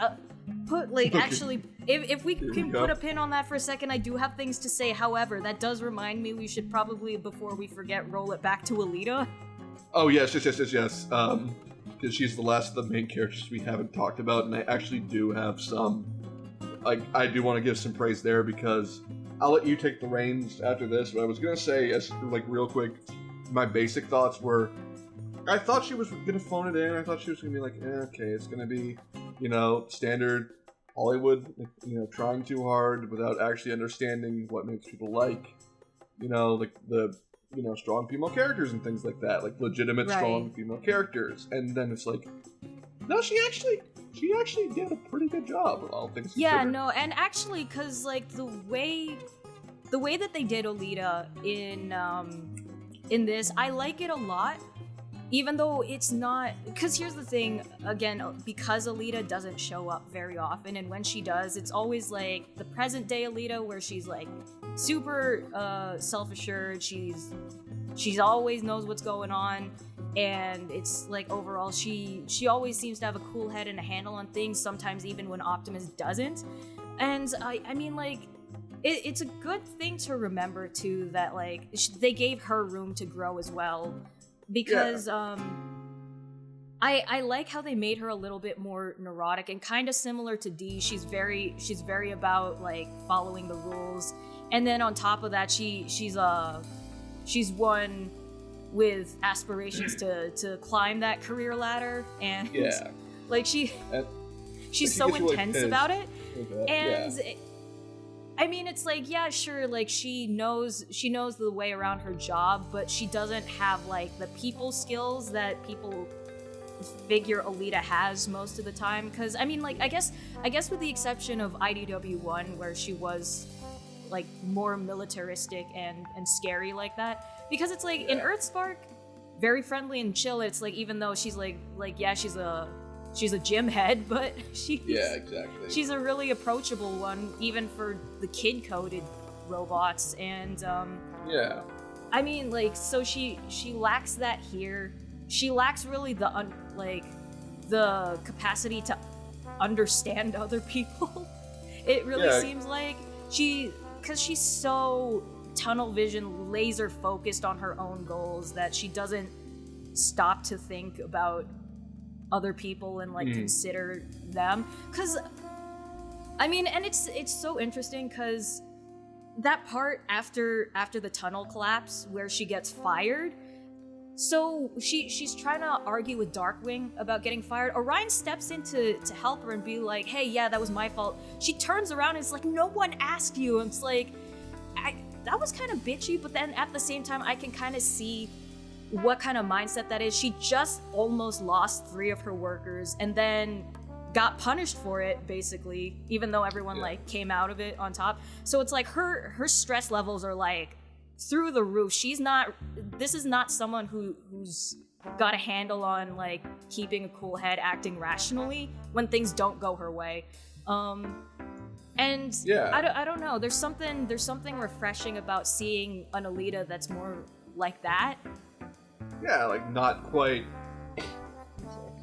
actually, if we can put a pin on that for a second, I do have things to say. However, that does remind me we should probably, before we forget, roll it back to Alita.
Oh yes. Because she's the last of the main characters we haven't talked about, and I actually do have some. I do want to give some praise there, because I'll let you take the reins after this. But I was gonna say, as like real quick, my basic thoughts were, I thought she was gonna phone it in. I thought she was gonna be like, okay, it's gonna be, standard Hollywood, trying too hard without actually understanding what makes people like, like the, strong female characters and things like that, like legitimate strong female characters. And then it's like, no, she actually did a pretty good job with all things considered.
Yeah, no, and actually, cause like the way that they did Alita in this, I like it a lot. Even though it's not, because here's the thing, again, because Alita doesn't show up very often, and when she does, it's always like the present day Alita, where she's like super self-assured, she's always knows what's going on, and it's like overall she always seems to have a cool head and a handle on things, sometimes even when Optimus doesn't. And I mean, like, it's a good thing to remember too that like they gave her room to grow as well, because I like how they made her a little bit more neurotic and kind of similar to Dee. She's very about like following the rules, and then on top of that, she's one with aspirations to climb that career ladder, and like she's so intense about it, and. I mean, it's like, yeah, sure, like, she knows the way around her job, but she doesn't have, like, the people skills that people figure Alita has most of the time. Because, I mean, like, I guess with the exception of IDW1, where she was, like, more militaristic and scary like that. Because it's like, in Earthspark, very friendly and chill, it's like, even though she's like, yeah, she's a gym head, but she's a really approachable one, even for the kid-coded robots. And I mean, like, so she lacks that here. She lacks really the capacity to understand other people. It really seems like because she's so tunnel vision, laser focused on her own goals, that she doesn't stop to think about other people and like consider them. Because I mean, and it's so interesting because that part after the tunnel collapse where she gets fired, so she's trying to argue with Darkwing about getting fired. Orion steps in to help her and be like, hey, yeah, that was my fault. She turns around and it's like, no one asked you. And it's like, that was kind of bitchy, but then at the same time I can kind of see what kind of mindset that is. She just almost lost 3 of her workers and then got punished for it, basically, even though everyone like came out of it on top. So it's like her stress levels are like through the roof. This is not someone who's got a handle on like keeping a cool head, acting rationally when things don't go her way. And I don't know, there's something refreshing about seeing an Alita that's more like that.
Yeah, like not quite.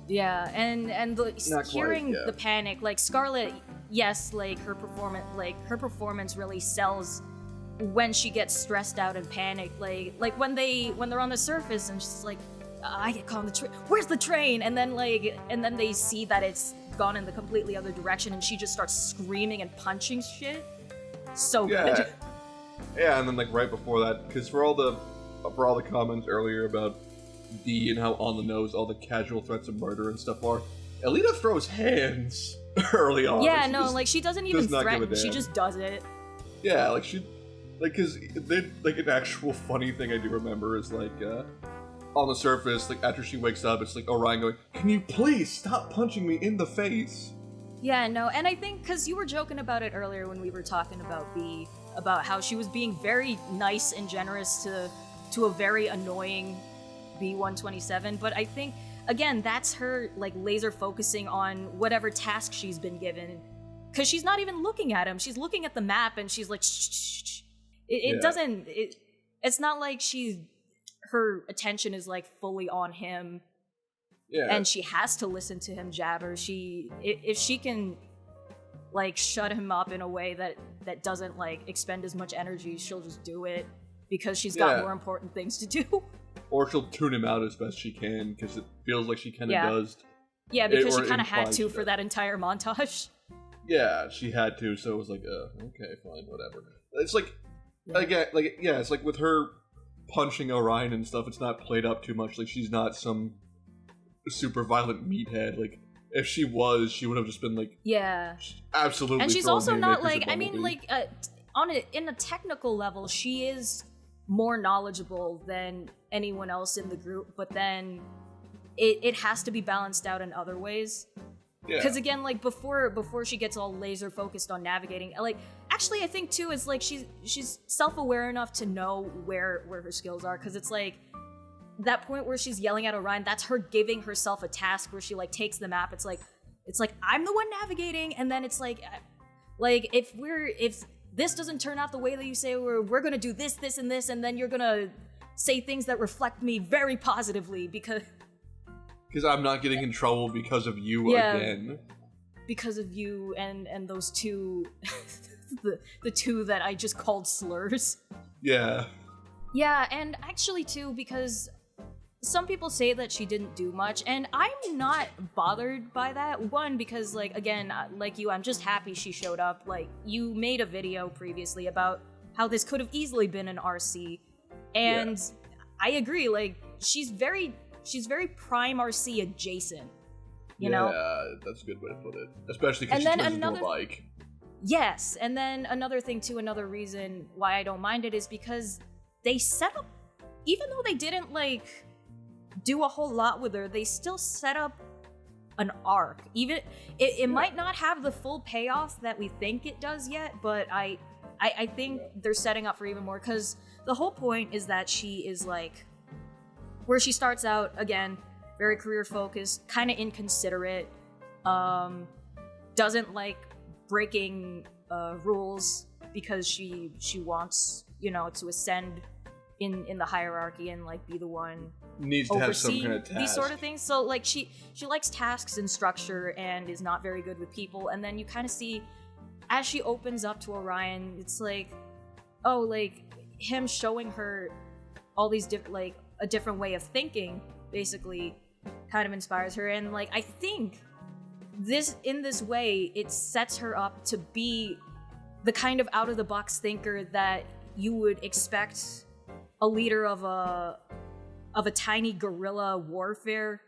Yeah, and hearing the panic, like Scarlet, yes, like her performance really sells when she gets stressed out and panicked. Like when they're on the surface and she's like, I get caught on the train. Where's the train? And then they see that it's gone in the completely other direction, and she just starts screaming and punching shit. So good.
Yeah, and then like right before that, because for all the comments earlier about D and how on the nose all the casual threats of murder and stuff are, Alita throws hands early on.
Yeah, she doesn't even threaten, she just does it.
Yeah, because an actual funny thing I do remember is like, on the surface, like after she wakes up, it's like Orion going, can you please stop punching me in the face?
Yeah, no, and I think because you were joking about it earlier when we were talking about B, about how she was being very nice and generous to a very annoying B-127, but I think, again, that's her, like, laser focusing on whatever task she's been given, because she's not even looking at him, she's looking at the map, and she's like, shh. It's not like her attention is, like, fully on him, and she has to listen to him jabber. If she can, like, shut him up in a way that doesn't, like, expend as much energy, she'll just do it, because she's got more important things to do.
Or she'll tune him out as best she can, because it feels like she kind of does.
Yeah, because she kind of had to for that entire montage.
Yeah, she had to, so it was like, okay, fine, whatever. It's like, again, it's like with her punching Orion and stuff, it's not played up too much. Like, she's not some super violent meathead. Like, if she was, she would have just been like, absolutely.
And she's also not like, I mean, like, in a technical level, she is more knowledgeable than anyone else in the group, but then it has to be balanced out in other ways. Because again, like before she gets all laser focused on navigating, like actually I think too is like she's self-aware enough to know where her skills are, because it's like that point where she's yelling at Orion, that's her giving herself a task where she like takes the map. It's like I'm the one navigating, and then it's like if this doesn't turn out the way that you say, we're gonna do this, and this, and then you're gonna say things that reflect me very positively because
I'm not getting in trouble because of you again.
Because of you and those two, the two that I just called slurs.
Yeah.
Yeah, and actually too, because some people say that she didn't do much, and I'm not bothered by that. One, because, like, again, like you, I'm just happy she showed up. Like, you made a video previously about how this could have easily been an RC, and I agree, like, she's very prime RC adjacent, you know?
Yeah, that's a good way to put it. Especially because she turns into a bike.
Yes, and then another thing too, another reason why I don't mind it is because they set up, even though they didn't, like, do a whole lot with her, they still set up an arc. Even it might not have the full payoff that we think it does yet, but I think they're setting up for even more, because the whole point is that she is, like, where she starts out, again, very career focused, kind of inconsiderate, doesn't like breaking rules because she wants, you know, to ascend in the hierarchy and, like, be the one
needs to have some kind of task.
These sort of things. So, like, she likes tasks and structure and is not very good with people. And then you kind of see, as she opens up to Orion, it's like, oh, like, him showing her all these like a different way of thinking basically kind of inspires her. And, like, I think in this way it sets her up to be the kind of out of the box thinker that you would expect a leader of a tiny guerrilla warfare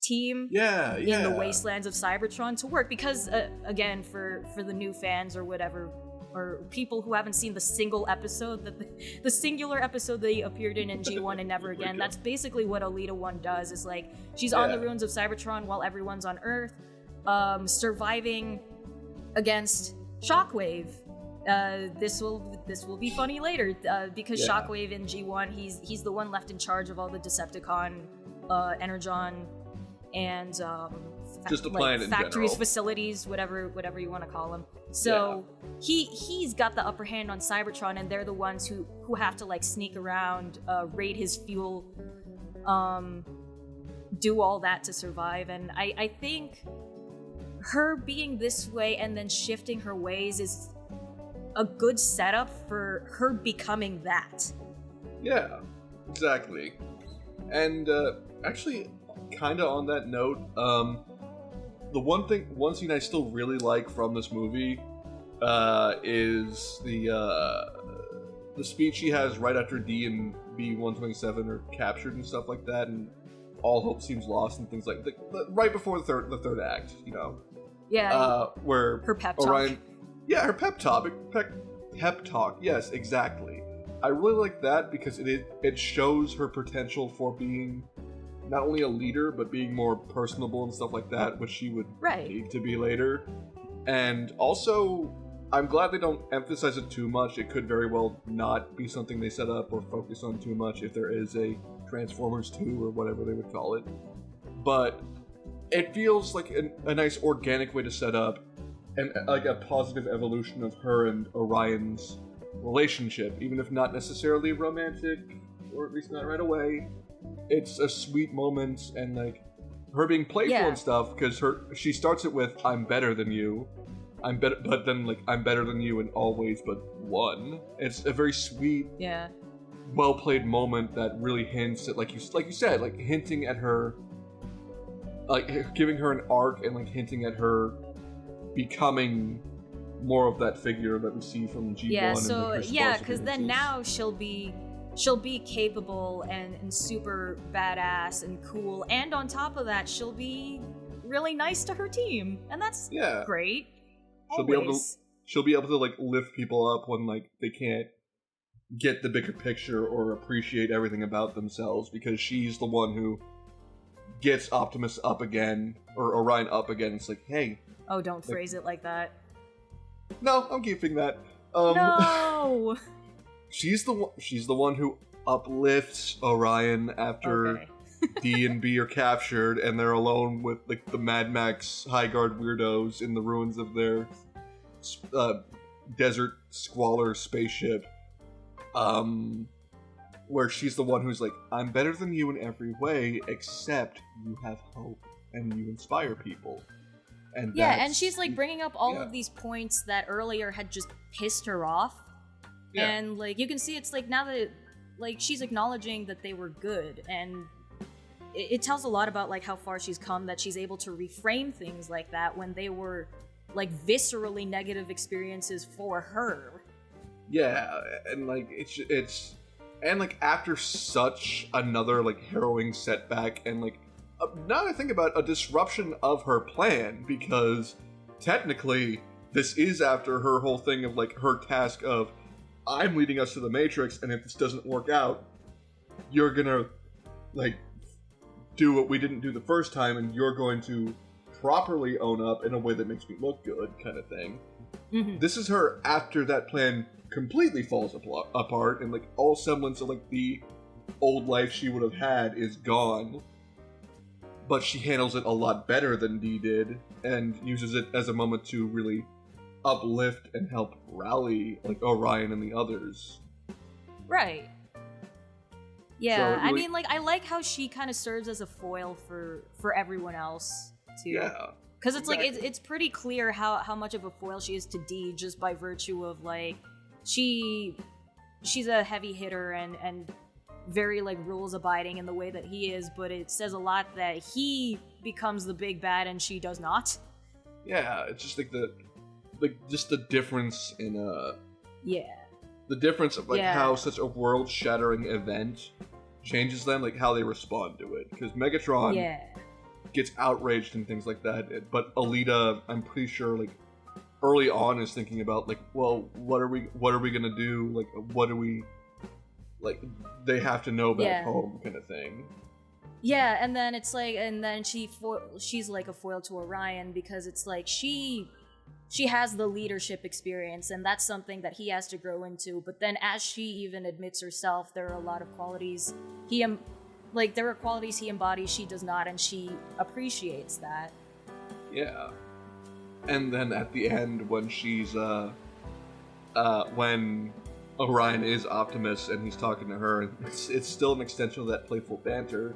team in the wastelands of Cybertron to work. Because again, for the new fans or whatever, or people who haven't seen the single episode that the singular episode they appeared in G1 and Never Again, that's basically what Alita 1 does. Is like, she's on the ruins of Cybertron while everyone's on Earth, surviving against Shockwave. This will be funny later, because Shockwave in G1, he's the one left in charge of all the Decepticon, Energon, and
just the planet in
factories,
general.
Facilities, whatever you want to call them. So he's got the upper hand on Cybertron, and they're the ones who have to, like, sneak around, raid his fuel, do all that to survive. And I think her being this way and then shifting her ways is a good setup for her becoming that.
Yeah, exactly. And actually, kind of on that note, the one scene I still really like from this movie is the speech she has right after D and B-127 are captured and stuff like that, and all hope seems lost and things like that. Right before the third act, you know.
Yeah.
Where
her pep
Orion,
talk.
Yeah, her pep talk. Yes, exactly. I really like that because it shows her potential for being not only a leader, but being more personable and stuff like that, which she would need to be later. And also, I'm glad they don't emphasize it too much. It could very well not be something they set up or focus on too much if there is a Transformers 2 or whatever they would call it. But it feels like a nice organic way to set up and like a positive evolution of her and Orion's relationship, even if not necessarily romantic, or at least not right away. It's a sweet moment, and like her being playful and stuff, because she starts it with "I'm better than you," but then like "I'm better than you in all ways but one." It's a very sweet, well played moment that really hints at, like you said, like hinting at her, like giving her an arc and like hinting at her becoming more of that figure that we see from G1.
Yeah, so because then now she'll be capable and super badass and cool, and on top of that, she'll be really nice to her team, and that's great. She'll be able to like lift people up when like they can't get the bigger picture or appreciate everything about themselves, because she's the one who gets Optimus up again, or Orion up again. It's like, hey. Oh, don't phrase it like that.
No, I'm keeping that.
No.
She's the one who uplifts Orion after D and B are captured, and they're alone with like the Mad Max High Guard weirdos in the ruins of their desert squalor spaceship. where she's the one who's like, I'm better than you in every way, except you have hope and you inspire people. And
yeah, and she's like bringing up all of these points that earlier had just pissed her off. Yeah. And like you can see it's like now that like she's acknowledging that they were good, and it tells a lot about like how far she's come, that she's able to reframe things like that when they were like viscerally negative experiences for her.
Yeah, and like it's and like after such another like harrowing setback, and like now I think about a disruption of her plan, because technically this is after her whole thing of like her task of, I'm leading us to the Matrix, and if this doesn't work out, you're gonna like do what we didn't do the first time, and you're going to properly own up in a way that makes me look good, kind of thing. Mm-hmm. This is her after that plan completely falls apart, and like all semblance of like the old life she would have had is gone. But she handles it a lot better than Dee did, and uses it as a moment to really uplift and help rally like Orion and the others.
Right. Yeah, so really, I mean, like, I like how she kind of serves as a foil for everyone else, too. Yeah. Because it's exactly. Like, it's pretty clear how much of a foil she is to Dee, just by virtue of, like, she's a heavy hitter and very, like, rules-abiding in the way that he is, but it says a lot that he becomes the big bad and she does not.
Yeah, it's just, like, just the difference in,
Yeah.
The difference of, like, how such a world-shattering event changes them, like, how they respond to it. Because Megatron gets outraged and things like that, but Alita, I'm pretty sure, like, early on is thinking about, like, well, what are we gonna do? Like, what do we... Like, they have to know back home, kind of thing.
Yeah, and then it's like, and then she's like a foil to Orion, because it's like she has the leadership experience, and that's something that he has to grow into. But then, as she even admits herself, there are a lot of qualities there are qualities he embodies she does not, and she appreciates that.
Yeah, and then at the end, when she's when Orion is Optimus and he's talking to her, and it's still an extension of that playful banter.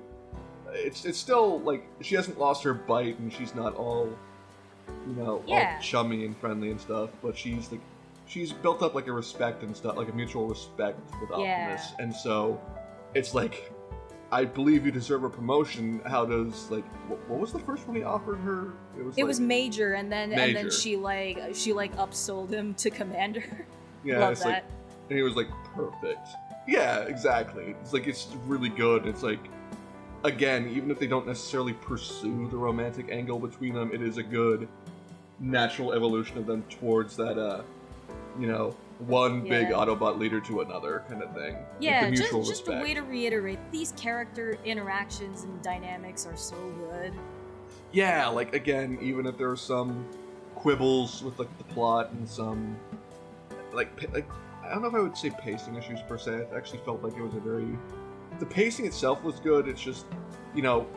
It's still like she hasn't lost her bite, and she's not all, all chummy and friendly and stuff, but she's built up like a respect and stuff, like a mutual respect with Optimus, and so it's like, I believe you deserve a promotion. How does, like, what was the first one he offered her?
It was Major, and then she upsold him to Commander.
Yeah,
love
it's
that.
Like, and he was like, perfect. Yeah, exactly. It's like, it's really good. It's like, again, even if they don't necessarily pursue the romantic angle between them, it is a good natural evolution of them towards that, one big Autobot leader to another kind of thing.
Yeah, just a way to reiterate, these character interactions and dynamics are so good.
Yeah, like, again, even if there are some quibbles with, like, the plot and some, like I don't know if I would say pacing issues per se. I actually felt like it was the pacing itself was good. It's just,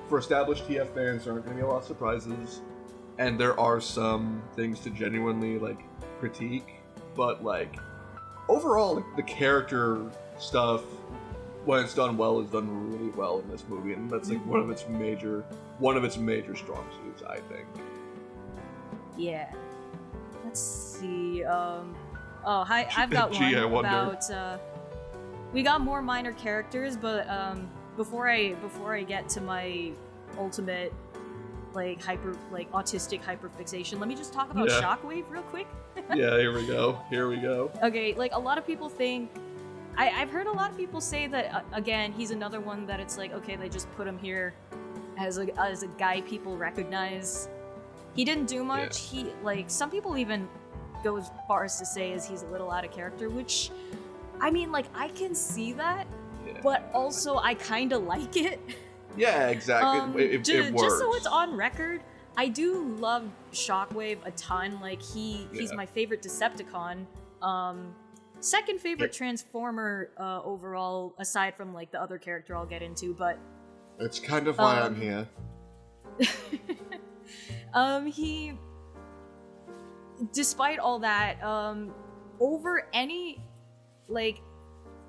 for established TF fans, there aren't going to be a lot of surprises, and there are some things to genuinely, like, critique, but, like, overall, like, the character stuff, when it's done well, is done really well in this movie, and that's, like, one of its major strong suits, I think.
Yeah. Let's see, Oh, hi! I've got one about. We got more minor characters, but before I get to my ultimate, like, autistic hyperfixation, let me just talk about Shockwave real quick.
Yeah, here we go. Okay,
like, a lot of people think, I've heard a lot of people say that again, he's another one that it's like, okay, they just put him here as a guy people recognize. He didn't do much. Yeah. He, like, some people even go as far as to say is he's a little out of character, which, I mean, like, I can see that, but also I kind of like it.
Yeah, exactly. It works.
Just so it's on record, I do love Shockwave a ton. Like, he's my favorite Decepticon. Second favorite Transformer overall, aside from, like, the other character I'll get into, but...
It's kind of why I'm here.
Despite all that, over any, like,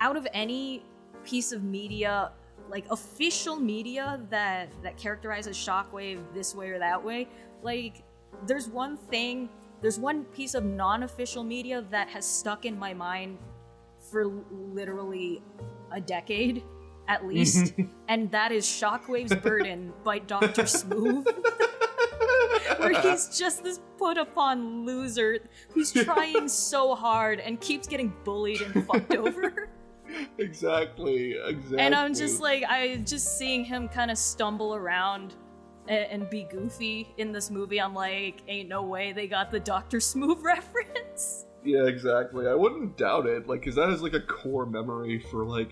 out of any piece of media, like official media that characterizes Shockwave this way or that way. Like, there's one piece of non-official media that has stuck in my mind for literally a decade, at least, and that is Shockwave's Burden by Dr. Smooth. Where he's just this put-upon loser who's trying so hard and keeps getting bullied and fucked over.
Exactly.
And I'm just like, just seeing him kind of stumble around and be goofy in this movie, I'm like, ain't no way they got the Dr. Smooth reference.
Yeah, exactly. I wouldn't doubt it, like, because that is like a core memory for like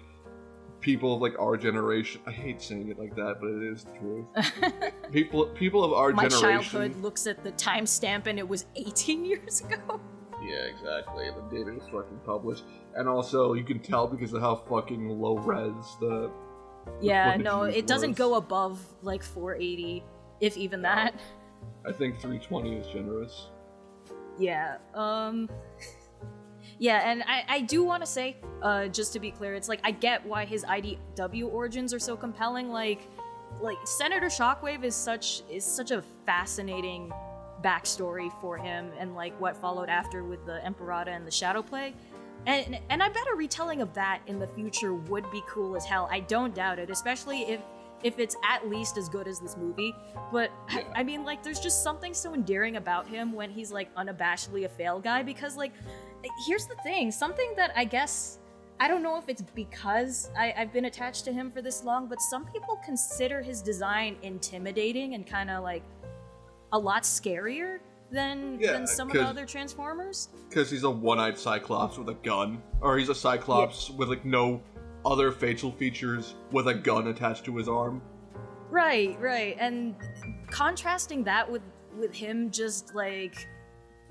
people of like our generation. I hate saying it like that, but it is the truth. people of our generation.
My childhood looks at the timestamp and it was 18 years ago.
Yeah, exactly. The date it was fucking published, and also you can tell because of how fucking low res the.
Yeah, no, it doesn't go above like 480, if even that.
I think 320 is generous.
Yeah. Yeah, and I do want to say, just to be clear, it's like I get why his IDW origins are so compelling. Like Senator Shockwave is such a fascinating backstory for him, and like what followed after with the Emperata and the Shadow Play. And I bet a retelling of that in the future would be cool as hell. I don't doubt it, especially if it's at least as good as this movie. But yeah. I mean, like, there's just something so endearing about him when he's like unabashedly a fail guy, because like, here's the thing, something that I guess, I don't know if it's because I've been attached to him for this long, but some people consider his design intimidating and kind of like a lot scarier than some of the other Transformers.
Because he's a one-eyed Cyclops with a gun. Or he's a Cyclops with like no other facial features with a gun attached to his arm.
Right. And contrasting that with him just like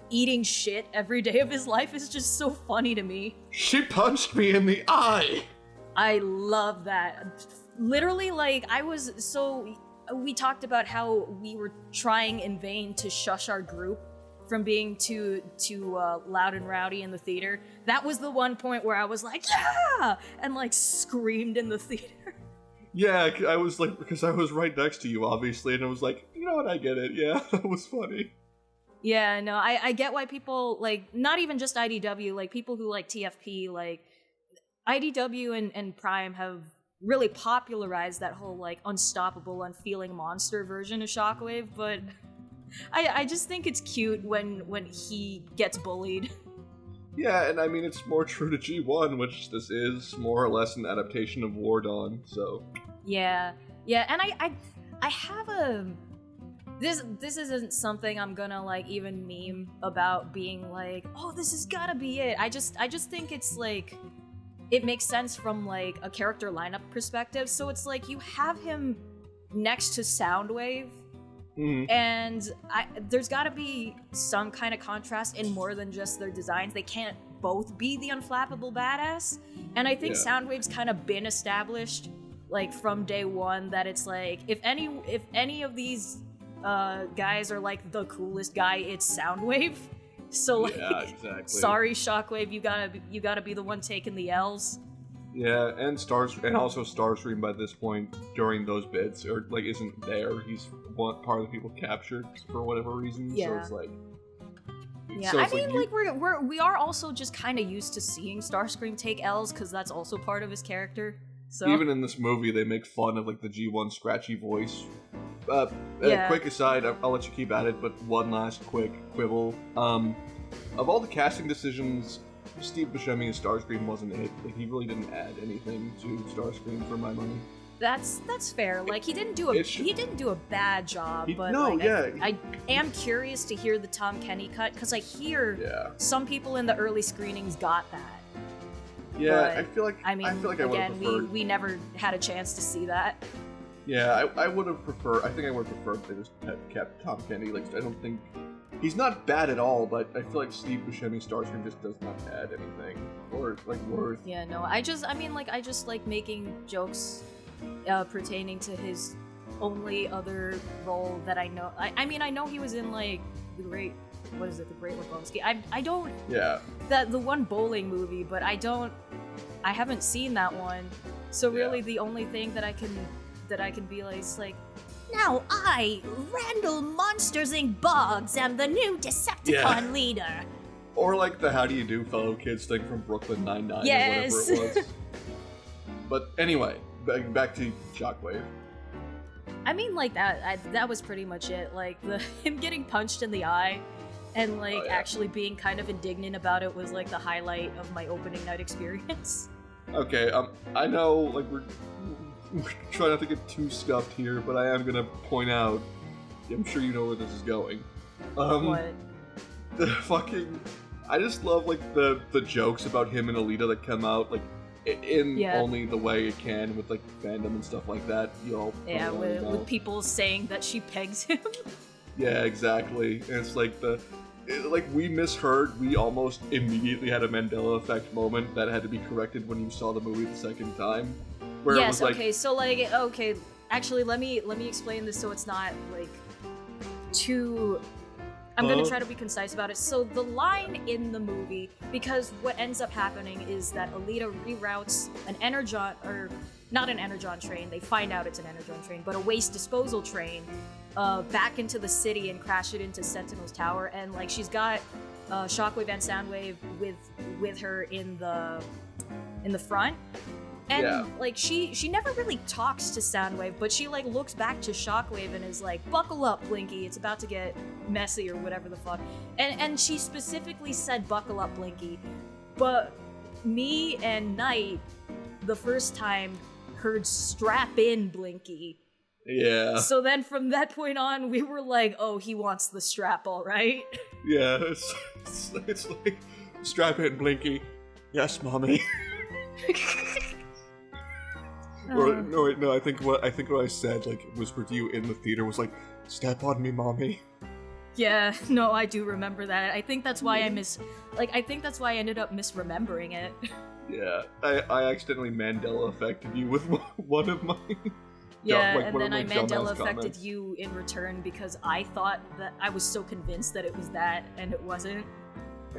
eating shit every day of his life is just so funny to me.
She punched me in the eye!
I love that. Literally, like, we talked about how we were trying in vain to shush our group from being too loud and rowdy in the theater. That was the one point where I was like, yeah! And like screamed in the theater.
Yeah, I was like, because I was right next to you, obviously, and I was like, you know what, I get it. Yeah, that was funny.
Yeah, no, I get why people, like, not even just IDW, like people who like TFP, like IDW and Prime have really popularized that whole like unstoppable, unfeeling monster version of Shockwave, but I just think it's cute when he gets bullied.
Yeah, and I mean it's more true to G1, which this is more or less an adaptation of War Dawn, so. Yeah,
and I have a this isn't something I'm gonna like even meme about being like, oh, this has gotta be it. I just think it's like, it makes sense from like a character lineup perspective. So it's like you have him next to Soundwave, and there's got to be some kind of contrast in more than just their designs. They can't both be the unflappable badass. And I think Soundwave's kind of been established like from day one that it's like if any of these guys are like the coolest guy, it's Soundwave. So like,
yeah, exactly.
Sorry, Shockwave, you gotta be the one taking the L's.
Yeah, and also Starscream by this point during those bits or like isn't there. He's one part of the people captured for whatever reason. Yeah. So it's like.
Yeah, so I mean, like we are also just kind of used to seeing Starscream take L's because that's also part of his character. So
even in this movie, they make fun of like the G1 scratchy voice. Quick aside, I'll let you keep at it, but one last quick quibble. Of all the casting decisions, Steve Buscemi as Starscream wasn't it. Like, he really didn't add anything to Starscream for my money.
That's fair. Like he didn't do a bad job, but I am curious to hear the Tom Kenny cut because I hear some people in the early screenings got that.
Yeah,
but,
I feel like I
again, we never had a chance to see that.
Yeah, I would have preferred. I think I would have preferred if they just kept Tom Kenny. Like, I don't think he's not bad at all, but I feel like Steve Buscemi Starscream just does not add anything or like worth.
Yeah, no, I just like making jokes pertaining to his only other role that I know. I mean, I know he was in like the Great Lebowski. I don't.
Yeah.
The one bowling movie, but I haven't seen that one. So really, the only thing that I can be like is like, now I, Randall Monsters Inc. Boggs, am the new Decepticon leader.
Or like the "How do you do, fellow kids" thing from Brooklyn Nine-Nine, or whatever it was. But anyway, back to Shockwave.
I mean, like that was pretty much it. Like him getting punched in the eye, and like actually being kind of indignant about it was like the highlight of my opening night experience.
Okay, I know, like we're trying not to get too scuffed here, but I am gonna point out. I'm sure you know where this is going.
What?
The fucking. I just love like the jokes about him and Alita that come out like in only the way it can with like fandom and stuff like that.
With people saying that she pegs him.
Yeah, exactly. And it's like we misheard. We almost immediately had a Mandela effect moment that had to be corrected when you saw the movie the second time. Where it was like,
actually, let me explain this so it's not like too. I'm gonna try to be concise about it. So the line in the movie, because what ends up happening is that Alita reroutes an Energon, or not an Energon train, they find out it's an Energon train, but a waste disposal train, back into the city and crash it into Sentinel's tower, and like she's got Shockwave and Soundwave with her in the front. And like she never really talks to Soundwave, but she like looks back to Shockwave and is like, "Buckle up, Blinky, it's about to get messy," or whatever the fuck. And she specifically said, "Buckle up, Blinky." But me and Knight, the first time, heard "Strap in, Blinky."
Yeah.
So then from that point on, we were like, "Oh, he wants the strap, all right."
Yeah, it's like, "Strap in, Blinky." "Yes, mommy." Or, no, I think what I said, like, whispered to you in the theater was like, "Step on me, mommy."
Yeah, no, I do remember that. I think that's why I ended up misremembering it.
Yeah, I accidentally Mandela affected you with one of my...
Yeah, and then I Mandela affected you in return because I thought that I was so convinced that it was that, and it wasn't.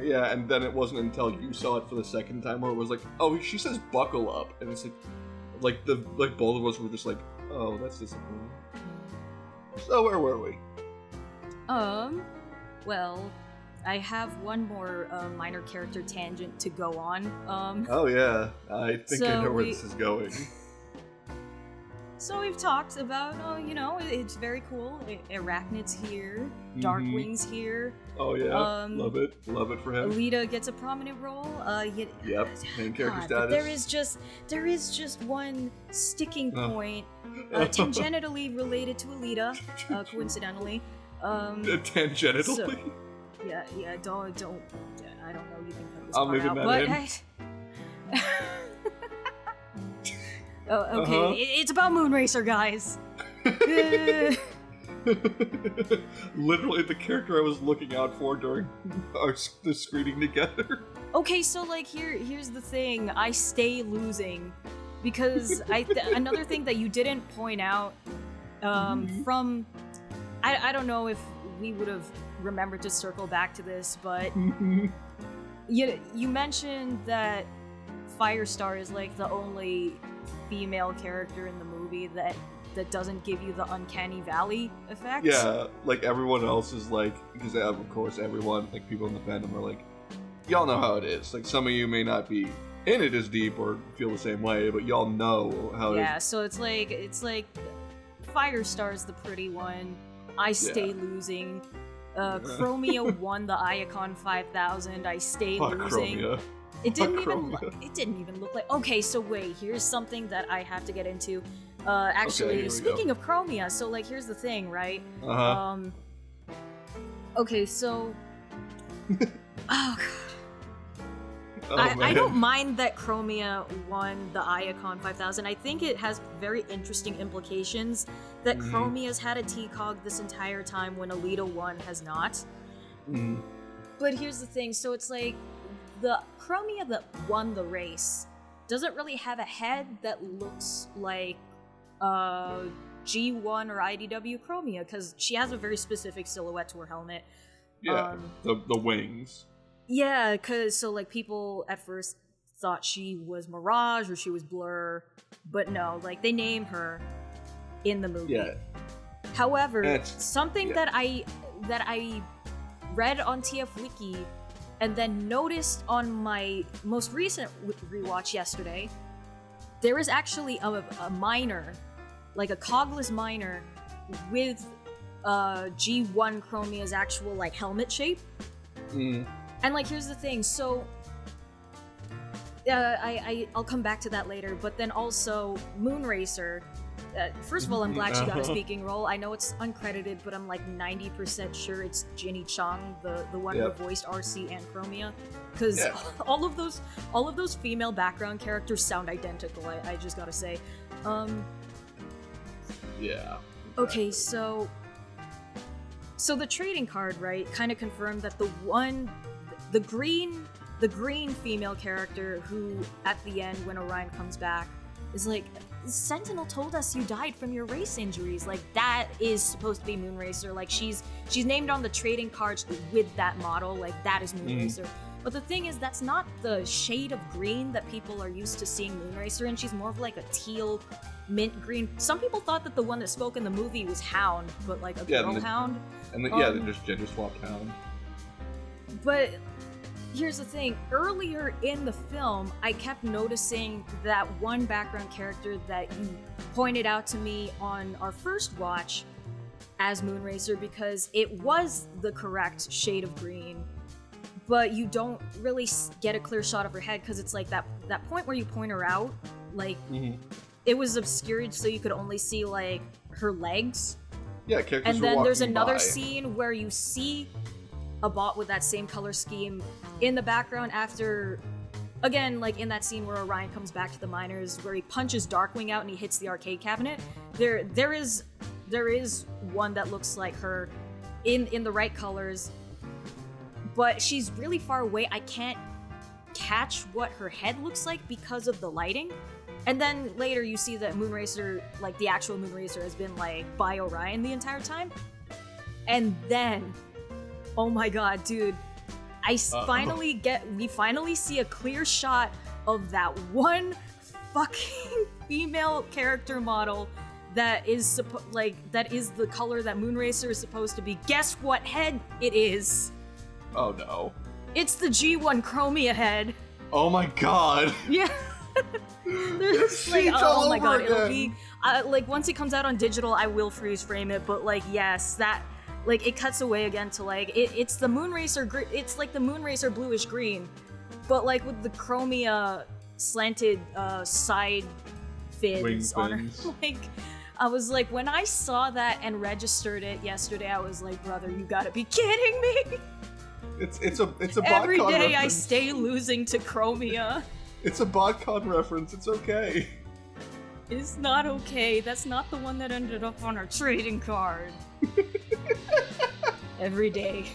Yeah, and then it wasn't until you saw it for the second time where it was like, "Oh, she says buckle up," and it's like both of us were just like, "Oh, that's disappointing." So where were we?
Well, I have one more minor character tangent to go on.
Oh yeah, I think I know where this is going.
So we've talked about, it's very cool. Arachnid's here, Darkwing's here.
Oh yeah, love it for him.
Alita gets a prominent role.
Yep, main character status.
But there is just one sticking point, tangentially related to Alita, coincidentally.
Tangentially.
So, yeah, don't. Yeah, I don't know. You can cut this
I'm
part
leaving
out,
that
but
in.
Oh, okay. It's about Moonracer, guys.
Literally the character I was looking out for during the screening together.
Okay, so like here's the thing. I stay losing because another thing that you didn't point out from I don't know if we would have remembered to circle back to this, but you mentioned that Firestar is like the only female character in the movie that doesn't give you the uncanny valley effect.
Yeah, like everyone else is like, because of course everyone, like people in the fandom are like, y'all know how it is. Like some of you may not be in it as deep or feel the same way, but y'all know how it is.
Yeah, so it's like Firestar's the pretty one. I stay losing. Chromia won the Iacon 5000. I stay losing.
Chromia.
It didn't even look like. Okay, so wait. Here's something that I have to get into. Actually, speaking of Chromia, so like here's the thing, right? Okay, so. Oh god. I don't mind that Chromia won the Iacon 5000. I think it has very interesting implications that Chromia's had a TCOG this entire time when Alita 1 has not. But here's the thing, so it's like the Chromia that won the race doesn't really have a head that looks like G1 or IDW Chromia, because she has a very specific silhouette to her helmet.
Yeah, the wings.
Yeah, because so like people at first thought she was Mirage or she was Blur, but no, like they name her in the movie.
Yeah.
However, something that I read on TF Wiki and then noticed on my most recent rewatch yesterday, there is actually a miner, like a cogless miner with G1 Chromia's actual like helmet shape. And like here's the thing, so I'll come back to that later, but then also Moonracer, first of all, I'm glad she got a speaking role. I know it's uncredited, but I'm like 90% sure it's Ginny Chung, the one who voiced RC and Chromia, because all of those female background characters sound identical. I just gotta say.
Yeah.
Okay, so the trading card, right, kind of confirmed that the green female character who, at the end, when Orion comes back, is like, Sentinel told us you died from your race injuries. Like, that is supposed to be Moonracer. Like, she's named on the trading cards with that model. Like, that is Moonracer. But the thing is, that's not the shade of green that people are used to seeing Moonracer in. She's more of like a teal, mint green. Some people thought that the one that spoke in the movie was Hound, but like a girl Hound.
And they just gender swapped Hound.
But here's the thing, earlier in the film, I kept noticing that one background character that you pointed out to me on our first watch as Moonracer, because it was the correct shade of green, but you don't really get a clear shot of her head, because it's like that point where you point her out, like, it was obscured so you could only see, like, her legs.
Yeah, characters
and then there's another
by.
scene where you see a bot with that same color scheme in the background after, again, like in that scene where Orion comes back to the miners, where he punches Darkwing out and he hits the arcade cabinet. There is one that looks like her in the right colors, but she's really far away. I can't catch what her head looks like because of the lighting. And then later you see that Moonracer, like the actual Moonracer, has been like by Orion the entire time. And then, oh my god, dude, we finally see a clear shot of that one fucking female character model that is the color that Moonracer is supposed to be. Guess what head it is?
Oh no.
It's the G1 Chromia head.
Oh my god.
Yeah. Like, oh my god, it'll be like once it comes out on digital, I will freeze frame it, but like yes, that like it cuts away again to like it's the Moonracer it's like the Moonracer bluish green, but like with the Chromia slanted side fins on her. Like I was like, when I saw that and registered it yesterday, I was like, brother, you gotta be kidding me.
It's a
every
BotCon
day
reference.
I stay losing to Chromia.
It's a BotCon reference, it's okay.
It's not okay. That's not the one that ended up on our trading card. Every day.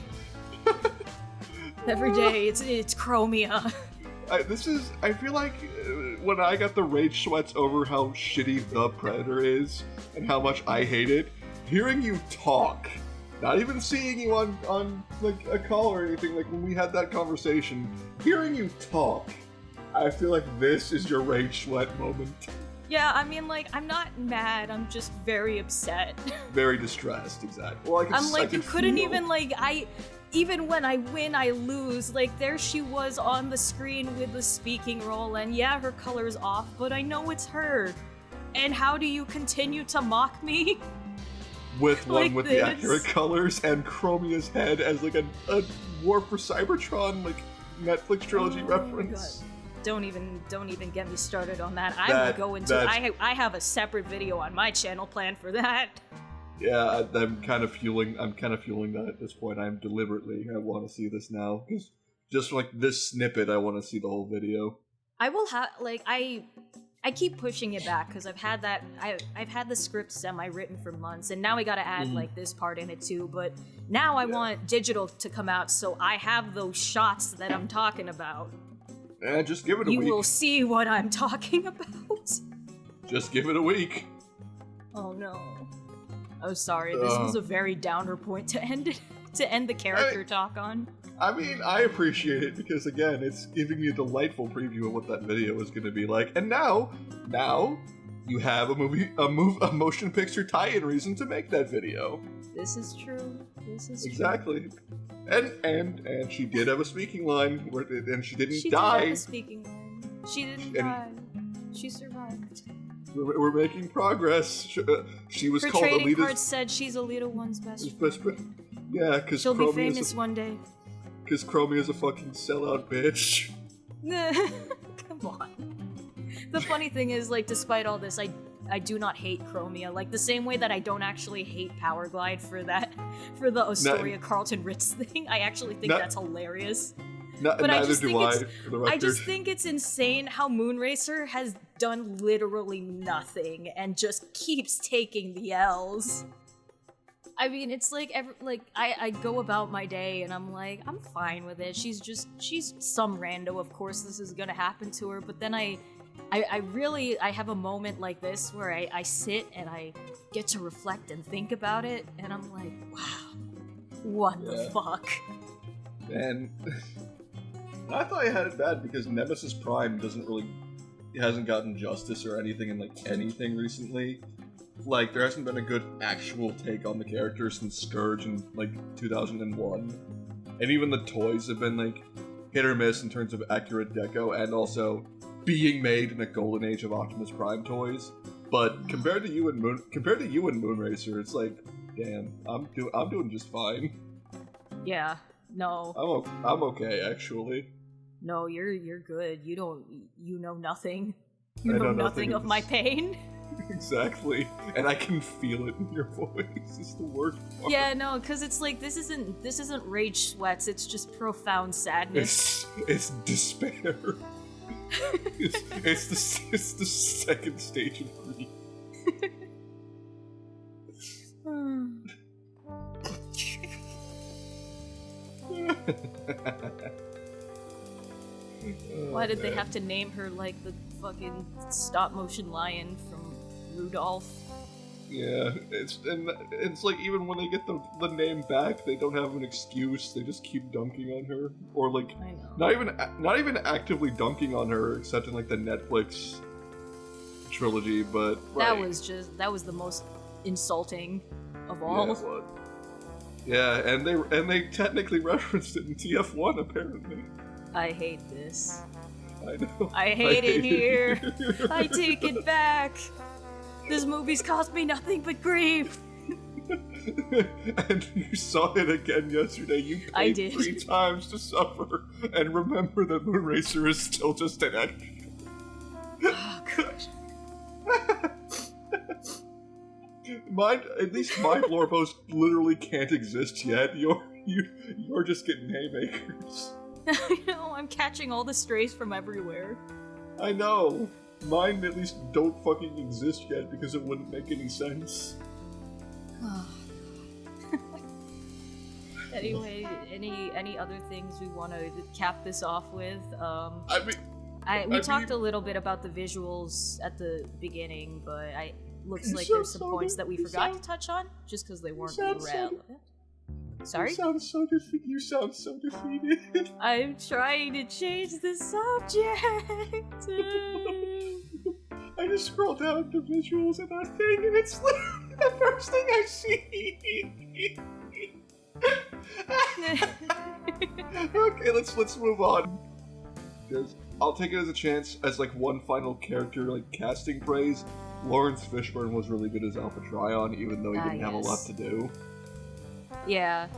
Every day, it's Chromia.
I feel like when I got the rage sweats over how shitty The Predator is and how much I hate it, hearing you talk, not even seeing you on like a call or anything, like when we had that conversation, hearing you talk, I feel like this is your rage sweat moment.
Yeah, I mean, like, I'm not mad, I'm just very upset.
Very distressed, exactly. Well,
I'm like, you couldn't even, like, even when I win, I lose. Like, there she was on the screen with the speaking role, and yeah, her color's off, but I know it's her. And how do you continue to mock me?
With one
like
with
this.
The accurate colors and Chromia's head as, like, a War for Cybertron, like, Netflix trilogy reference.
Don't even get me started on that. I will go into I have a separate video on my channel planned for that.
Yeah, I'm kind of fueling that at this point. I want to see this now, because just like this snippet, I want to see the whole video.
I will have I keep pushing it back because I've had the script semi-written for months, and now we gotta add like this part in it too. But now I want digital to come out, so I have those shots that I'm talking about.
Just give it a week.
You will see what I'm talking about.
Just give it a week.
Oh no. Oh, sorry. This was a very downer point to end it at. to end the character talk on.
I mean, I appreciate it because, again, it's giving me a delightful preview of what that video is going to be like. And now, you have a motion picture tie-in reason to make that video.
This is true.
Exactly. And she did have a speaking line, and she didn't die.
She did have a speaking line. She didn't die. She survived.
We're making progress. She was
Her
called
trading
Alita's...
card said she's Alita 1's best friend.
Yeah, because
she'll be famous one day.
Because Chromie is a fucking sellout bitch.
Come on. The funny thing is, like, despite all this, I do not hate Chromia. Like, the same way that I don't actually hate Powerglide for the Astoria Carlton Ritz thing. I actually think that's hilarious. But
neither do I, for the record.
I just think it's insane how Moonracer has done literally nothing and just keeps taking the L's. I mean, it's like, I go about my day and I'm like, I'm fine with it. She's some rando, of course this is gonna happen to her, but then I have a moment like this where I sit and I get to reflect and think about it, and I'm like, wow, what the fuck?
And I thought I had it bad because Nemesis Prime hasn't gotten justice or anything in, like, anything recently. Like, there hasn't been a good actual take on the character since Scourge in, like, 2001. And even the toys have been, like, hit or miss in terms of accurate deco, and also being made in a golden age of Optimus Prime toys. But compared to you and Moonracer, it's like, damn, I'm doing just fine.
Yeah, no.
I'm okay, actually.
No, you're good. You know nothing. You know nothing of my pain.
Exactly, and I can feel it in your voice. It's the worst part.
Yeah, no, because it's like this isn't rage sweats. It's just profound sadness.
It's despair. it's the second stage of grief.
Why did they have to name her like the fucking stop motion lion from Rudolph?
Yeah, it's like even when they get the name back, they don't have an excuse. They just keep dunking on her, or like not even actively dunking on her, except in like the Netflix trilogy. But
that was the most insulting of all.
Yeah, and they technically referenced it in TF1 apparently.
I hate this.
I know.
I hate it here. I take it back. This movie's caused me nothing but grief.
And you saw it again yesterday. You paid 3 times to suffer, and remember that Moonracer is still just an extra.
Oh gosh.
At least my floor post literally can't exist yet. You're just getting haymakers.
I know, I'm catching all the strays from everywhere.
I know. Mine at least don't fucking exist yet because it wouldn't make any sense.
Anyway, any other things we want to cap this off with? We talked a little bit about the visuals at the beginning, but looks like there's some points that we forgot to touch on just because they weren't relevant. Sorry? You sound so defeated. I'm trying to change the subject.
I just scroll down to visuals and that thing, and it's literally the first thing I see. Okay, let's move on. I'll take it as a chance as like one final character like casting praise. Lawrence Fishburne was really good as Alpha Trion, even though he didn't have a lot to do.
Yeah.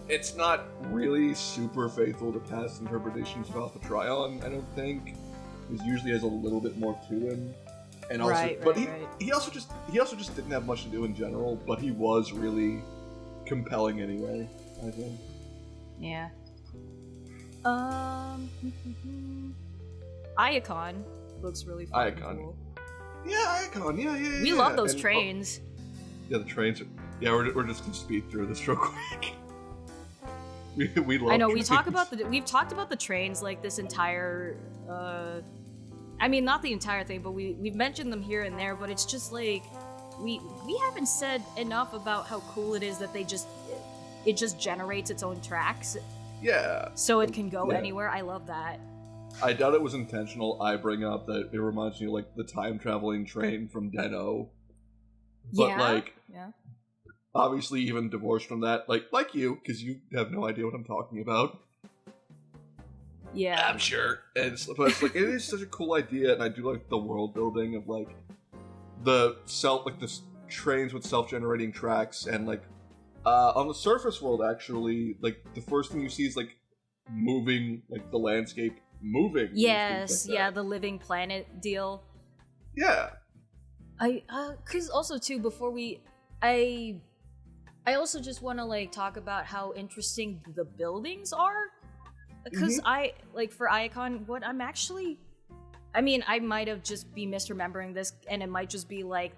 It's not really super faithful to past interpretations of Alpha Trion, I don't think. He usually has a little bit more to him. And also he also just didn't have much to do in general, but he was really compelling anyway, I think.
Yeah. Iacon looks really fun.
Cool. Yeah, Iacon, yeah.
We love those trains.
Yeah, the trains are... Yeah, we're just gonna speed through this real quick. we love.
I know
trains.
we've talked about the trains like this entire. I mean, not the entire thing, but we've mentioned them here and there. But it's just like we haven't said enough about how cool it is that it just generates its own tracks.
Yeah.
So it can go anywhere. I love that.
I doubt it was intentional. I bring up that it reminds me of, like, the time-traveling train from Den-O. But, obviously even divorced from that, like you, because you have no idea what I'm talking about.
Yeah.
I'm sure. But it's like, it is such a cool idea, and I do like the world building of, like, the trains with self-generating tracks, and, like, on the surface world, actually, like, the first thing you see is, like, moving, like, the landscape moving.
Yes, the living planet deal.
Yeah.
Cause also too, before I also just want to, like, talk about how interesting the buildings are. Because for Icon, what I'm actually, I mean, I might have just be misremembering this, and it might just be, like,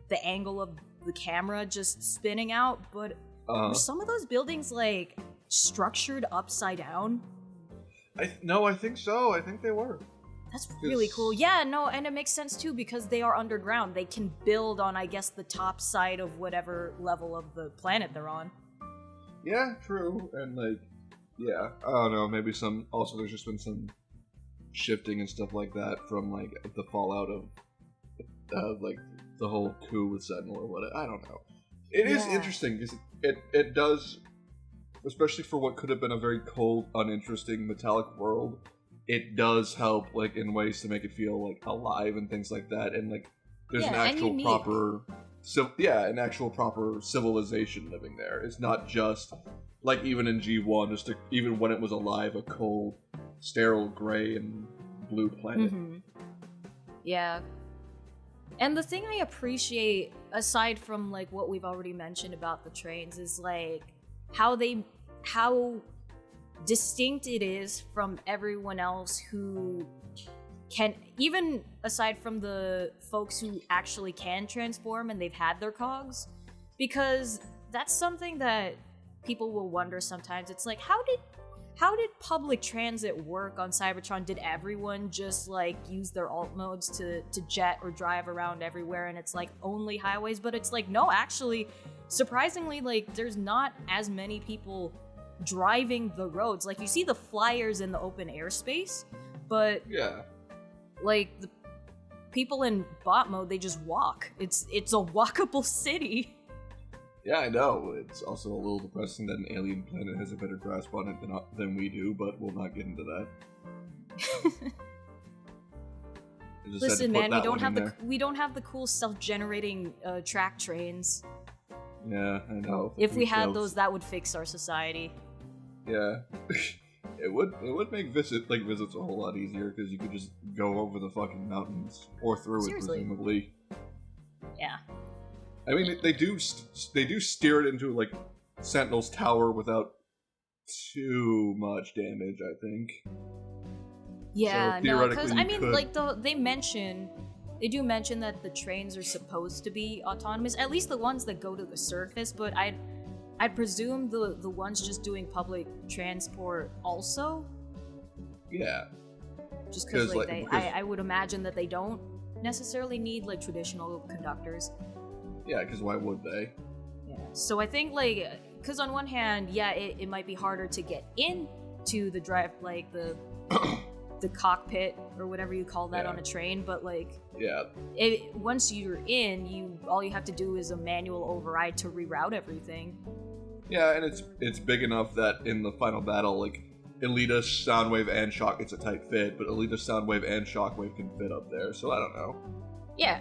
the angle of the camera just spinning out, but were some of those buildings, like, structured upside down?
No, I think so. I think they were.
That's really cool. Yeah, no, and it makes sense too because they are underground. They can build on, I guess, the top side of whatever level of the planet they're on.
Yeah, true. And, like, yeah, I don't know, maybe there's just been some shifting and stuff like that from, like, the fallout of, like, the whole coup with Sentinel or whatever. I don't know. It is interesting because it does, especially for what could have been a very cold, uninteresting, metallic world, it does help, like, in ways to make it feel, like, alive and things like that, and, like, there's an actual proper civilization living there. It's not just, like, even in G1, even when it was alive, a cold, sterile gray and blue planet.
Mm-hmm. Yeah. And the thing I appreciate, aside from, like, what we've already mentioned about the trains, is, like, how distinct it is from everyone else who can, even aside from the folks who actually can transform and they've had their cogs, because that's something that people will wonder sometimes. It's like, how did public transit work on Cybertron? Did everyone just, like, use their alt modes to jet or drive around everywhere and it's, like, only highways? But it's like, no, actually, surprisingly, like, there's not as many people driving the roads. Like, you see the flyers in the open airspace, but like, the people in bot mode, they just walk. It's a walkable city.
Yeah, I know. It's also a little depressing that an alien planet has a better grasp on it than we do, but we'll not get into that.
Listen, man, we don't have the cool self-generating track trains.
Yeah, I know.
If we had those, that would fix our society.
Yeah. It would make visits a whole lot easier because you could just go over the fucking mountains or through it, presumably.
Yeah.
I mean, they do steer it into, like, Sentinel's tower without too much damage, I think.
Yeah, so no, because I mean, like, they do mention that the trains are supposed to be autonomous, at least the ones that go to the surface, but I'd presume the ones just doing public transport also.
Yeah.
Just because, I would imagine that they don't necessarily need, like, traditional conductors.
Yeah, because why would they?
Yeah. So I think, like, because on one hand, yeah, it might be harder to get into the drive, like, the cockpit or whatever you call that on a train, but, like, once you're in, all you have to do is a manual override to reroute everything.
Yeah, and it's big enough that in the final battle, like, Elita, Soundwave, and Shock, it's a tight fit, but Elita, Soundwave, and Shockwave can fit up there, so I don't know.
Yeah.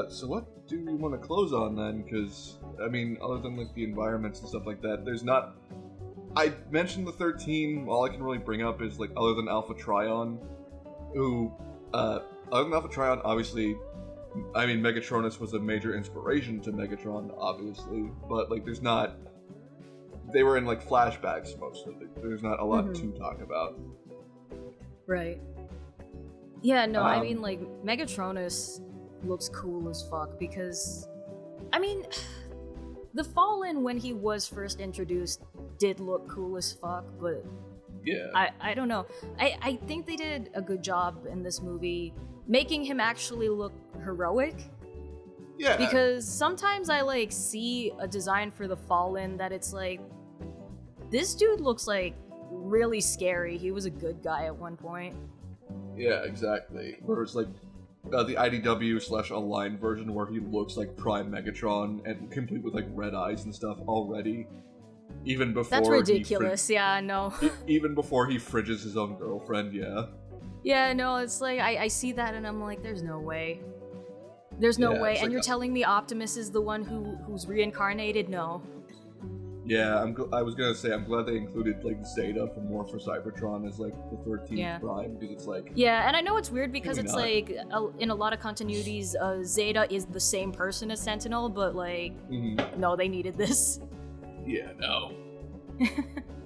So what do we want to close on then? Because, I mean, other than, like, the environments and stuff like that, there's not... I mentioned the 13, all I can really bring up is, like, other than Alpha Trion, who, other than Alpha Trion, obviously, I mean, Megatronus was a major inspiration to Megatron, obviously, but, like, there's not... They were in, like, flashbacks, mostly. There's not a lot to talk about.
Right. Yeah, no, I mean, like, Megatronus looks cool as fuck, because, I mean, the Fallen, when he was first introduced, did look cool as fuck, but
yeah,
I don't know. I think they did a good job in this movie making him actually look heroic.
Yeah.
Because sometimes I like see a design for the Fallen that it's like, this dude looks like really scary. He was a good guy at one point.
Yeah, exactly. Whereas like the IDW/online version where he looks like Prime Megatron and complete with like red eyes and stuff already. Even before
that's ridiculous. Yeah, no.
Even before he fridges his own girlfriend, yeah.
Yeah, no, it's like I see that and I'm like, there's no way. There's no way. And like, you're telling me Optimus is the one who's reincarnated? No.
Yeah, I was gonna say I'm glad they included like Zeta from War for Cybertron as like the 13th Prime because it's like
and I know it's weird because it's like in a lot of continuities, Zeta is the same person as Sentinel, but like no, they needed this.
Yeah, no.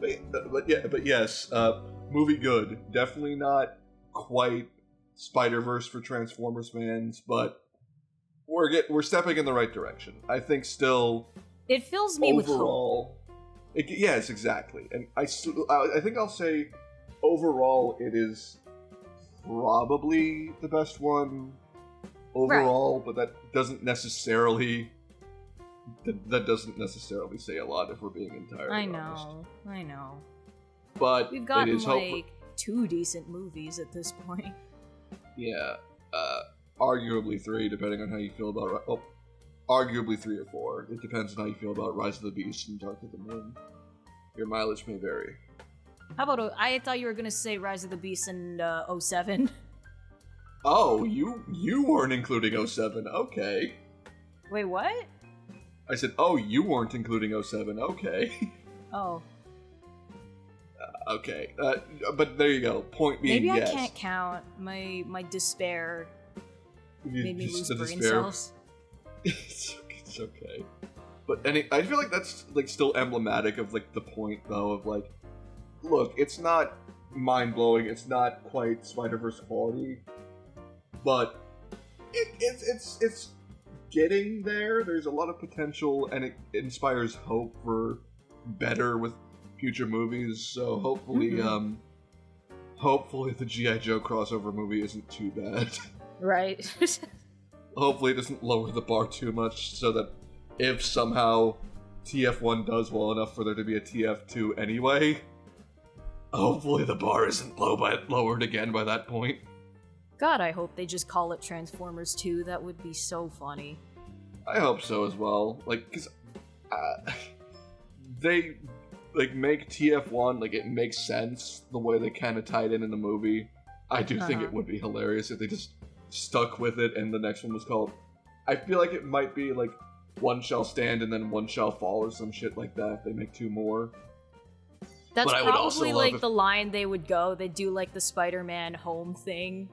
but yes, movie good. Definitely not quite Spider-Verse for Transformers fans, but we're stepping in the right direction. I think still.
It fills me
overall, with hope. Yes, exactly. And I think I'll say, overall, it is probably the best one overall, but that doesn't necessarily say a lot if we're being entirely honest.
I know.
But
we've gotten like 2 decent movies at this point.
Yeah, arguably 3, depending on how you feel about. Arguably 3 or 4. It depends on how you feel about Rise of the Beast and Dark of the Moon. Your mileage may vary.
How about I thought you were gonna say Rise of the Beast and 07.
Oh, you weren't including 07. Okay.
Wait, what?
I said, oh, you weren't including 07. Okay.
Oh.
Okay. But there you go. Point being,
maybe
yes.
I can't count. My despair made me lose brain
despair.
cells.
It's okay. But I feel like that's like still emblematic of like the point though of like, look, it's not mind-blowing, it's not quite Spider-Verse quality, but it's getting there. There's a lot of potential and it inspires hope for better with future movies, so hopefully hopefully the G.I. Joe crossover movie isn't too bad.
Right.
Hopefully it doesn't lower the bar too much so that if somehow TF1 does well enough for there to be a TF2 anyway, hopefully the bar isn't lowered again by that point.
God, I hope they just call it Transformers 2. That would be so funny.
I hope so as well. Like, because they like make TF1, like it makes sense the way they kind of tied in the movie. I do think it would be hilarious if they just stuck with it and the next one was called, I feel like it might be like One Shall Stand and then One Shall Fall or some shit like that if they make 2 more.
That's probably like the line they would go. They'd do like the Spider-Man home thing.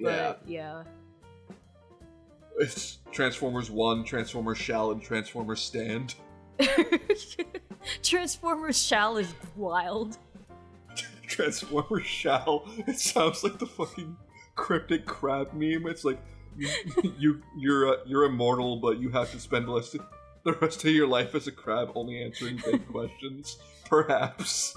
But, yeah.
It's Transformers 1, Transformers Shall, and Transformers Stand.
Transformers Shall is wild.
Transformers Shall. It sounds like the fucking cryptic crab meme. It's like you're immortal, but you have to spend the rest of your life as a crab, only answering big questions. Perhaps.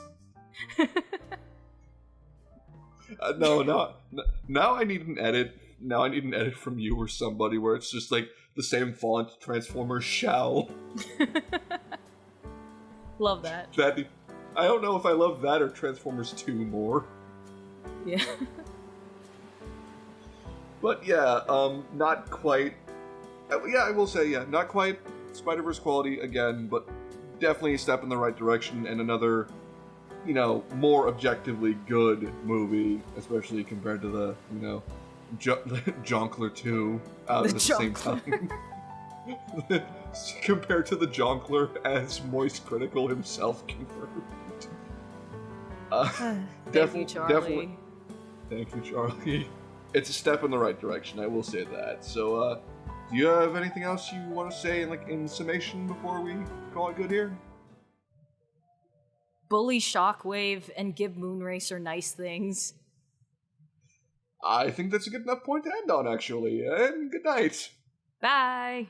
Now I need an edit. Now I need an edit from you or somebody where it's just like the same font, Transformers Shall.
Love that.
I don't know if I love that or Transformers 2 more.
Yeah.
But yeah, not quite. Yeah, I will say, not quite Spider-Verse quality again, but definitely a step in the right direction and another, more objectively good movie, especially compared to the, Jonkler 2 out at the same time. Compared to the Jonkler as Moist Critical himself confirmed.
Thank you, Charlie.
Definitely. Thank you, Charlie. It's a step in the right direction, I will say that. So, do you have anything else you want to say, in summation before we call it good here?
Bully Shockwave and give Moonracer nice things.
I think that's a good enough point to end on, actually. And good night.
Bye.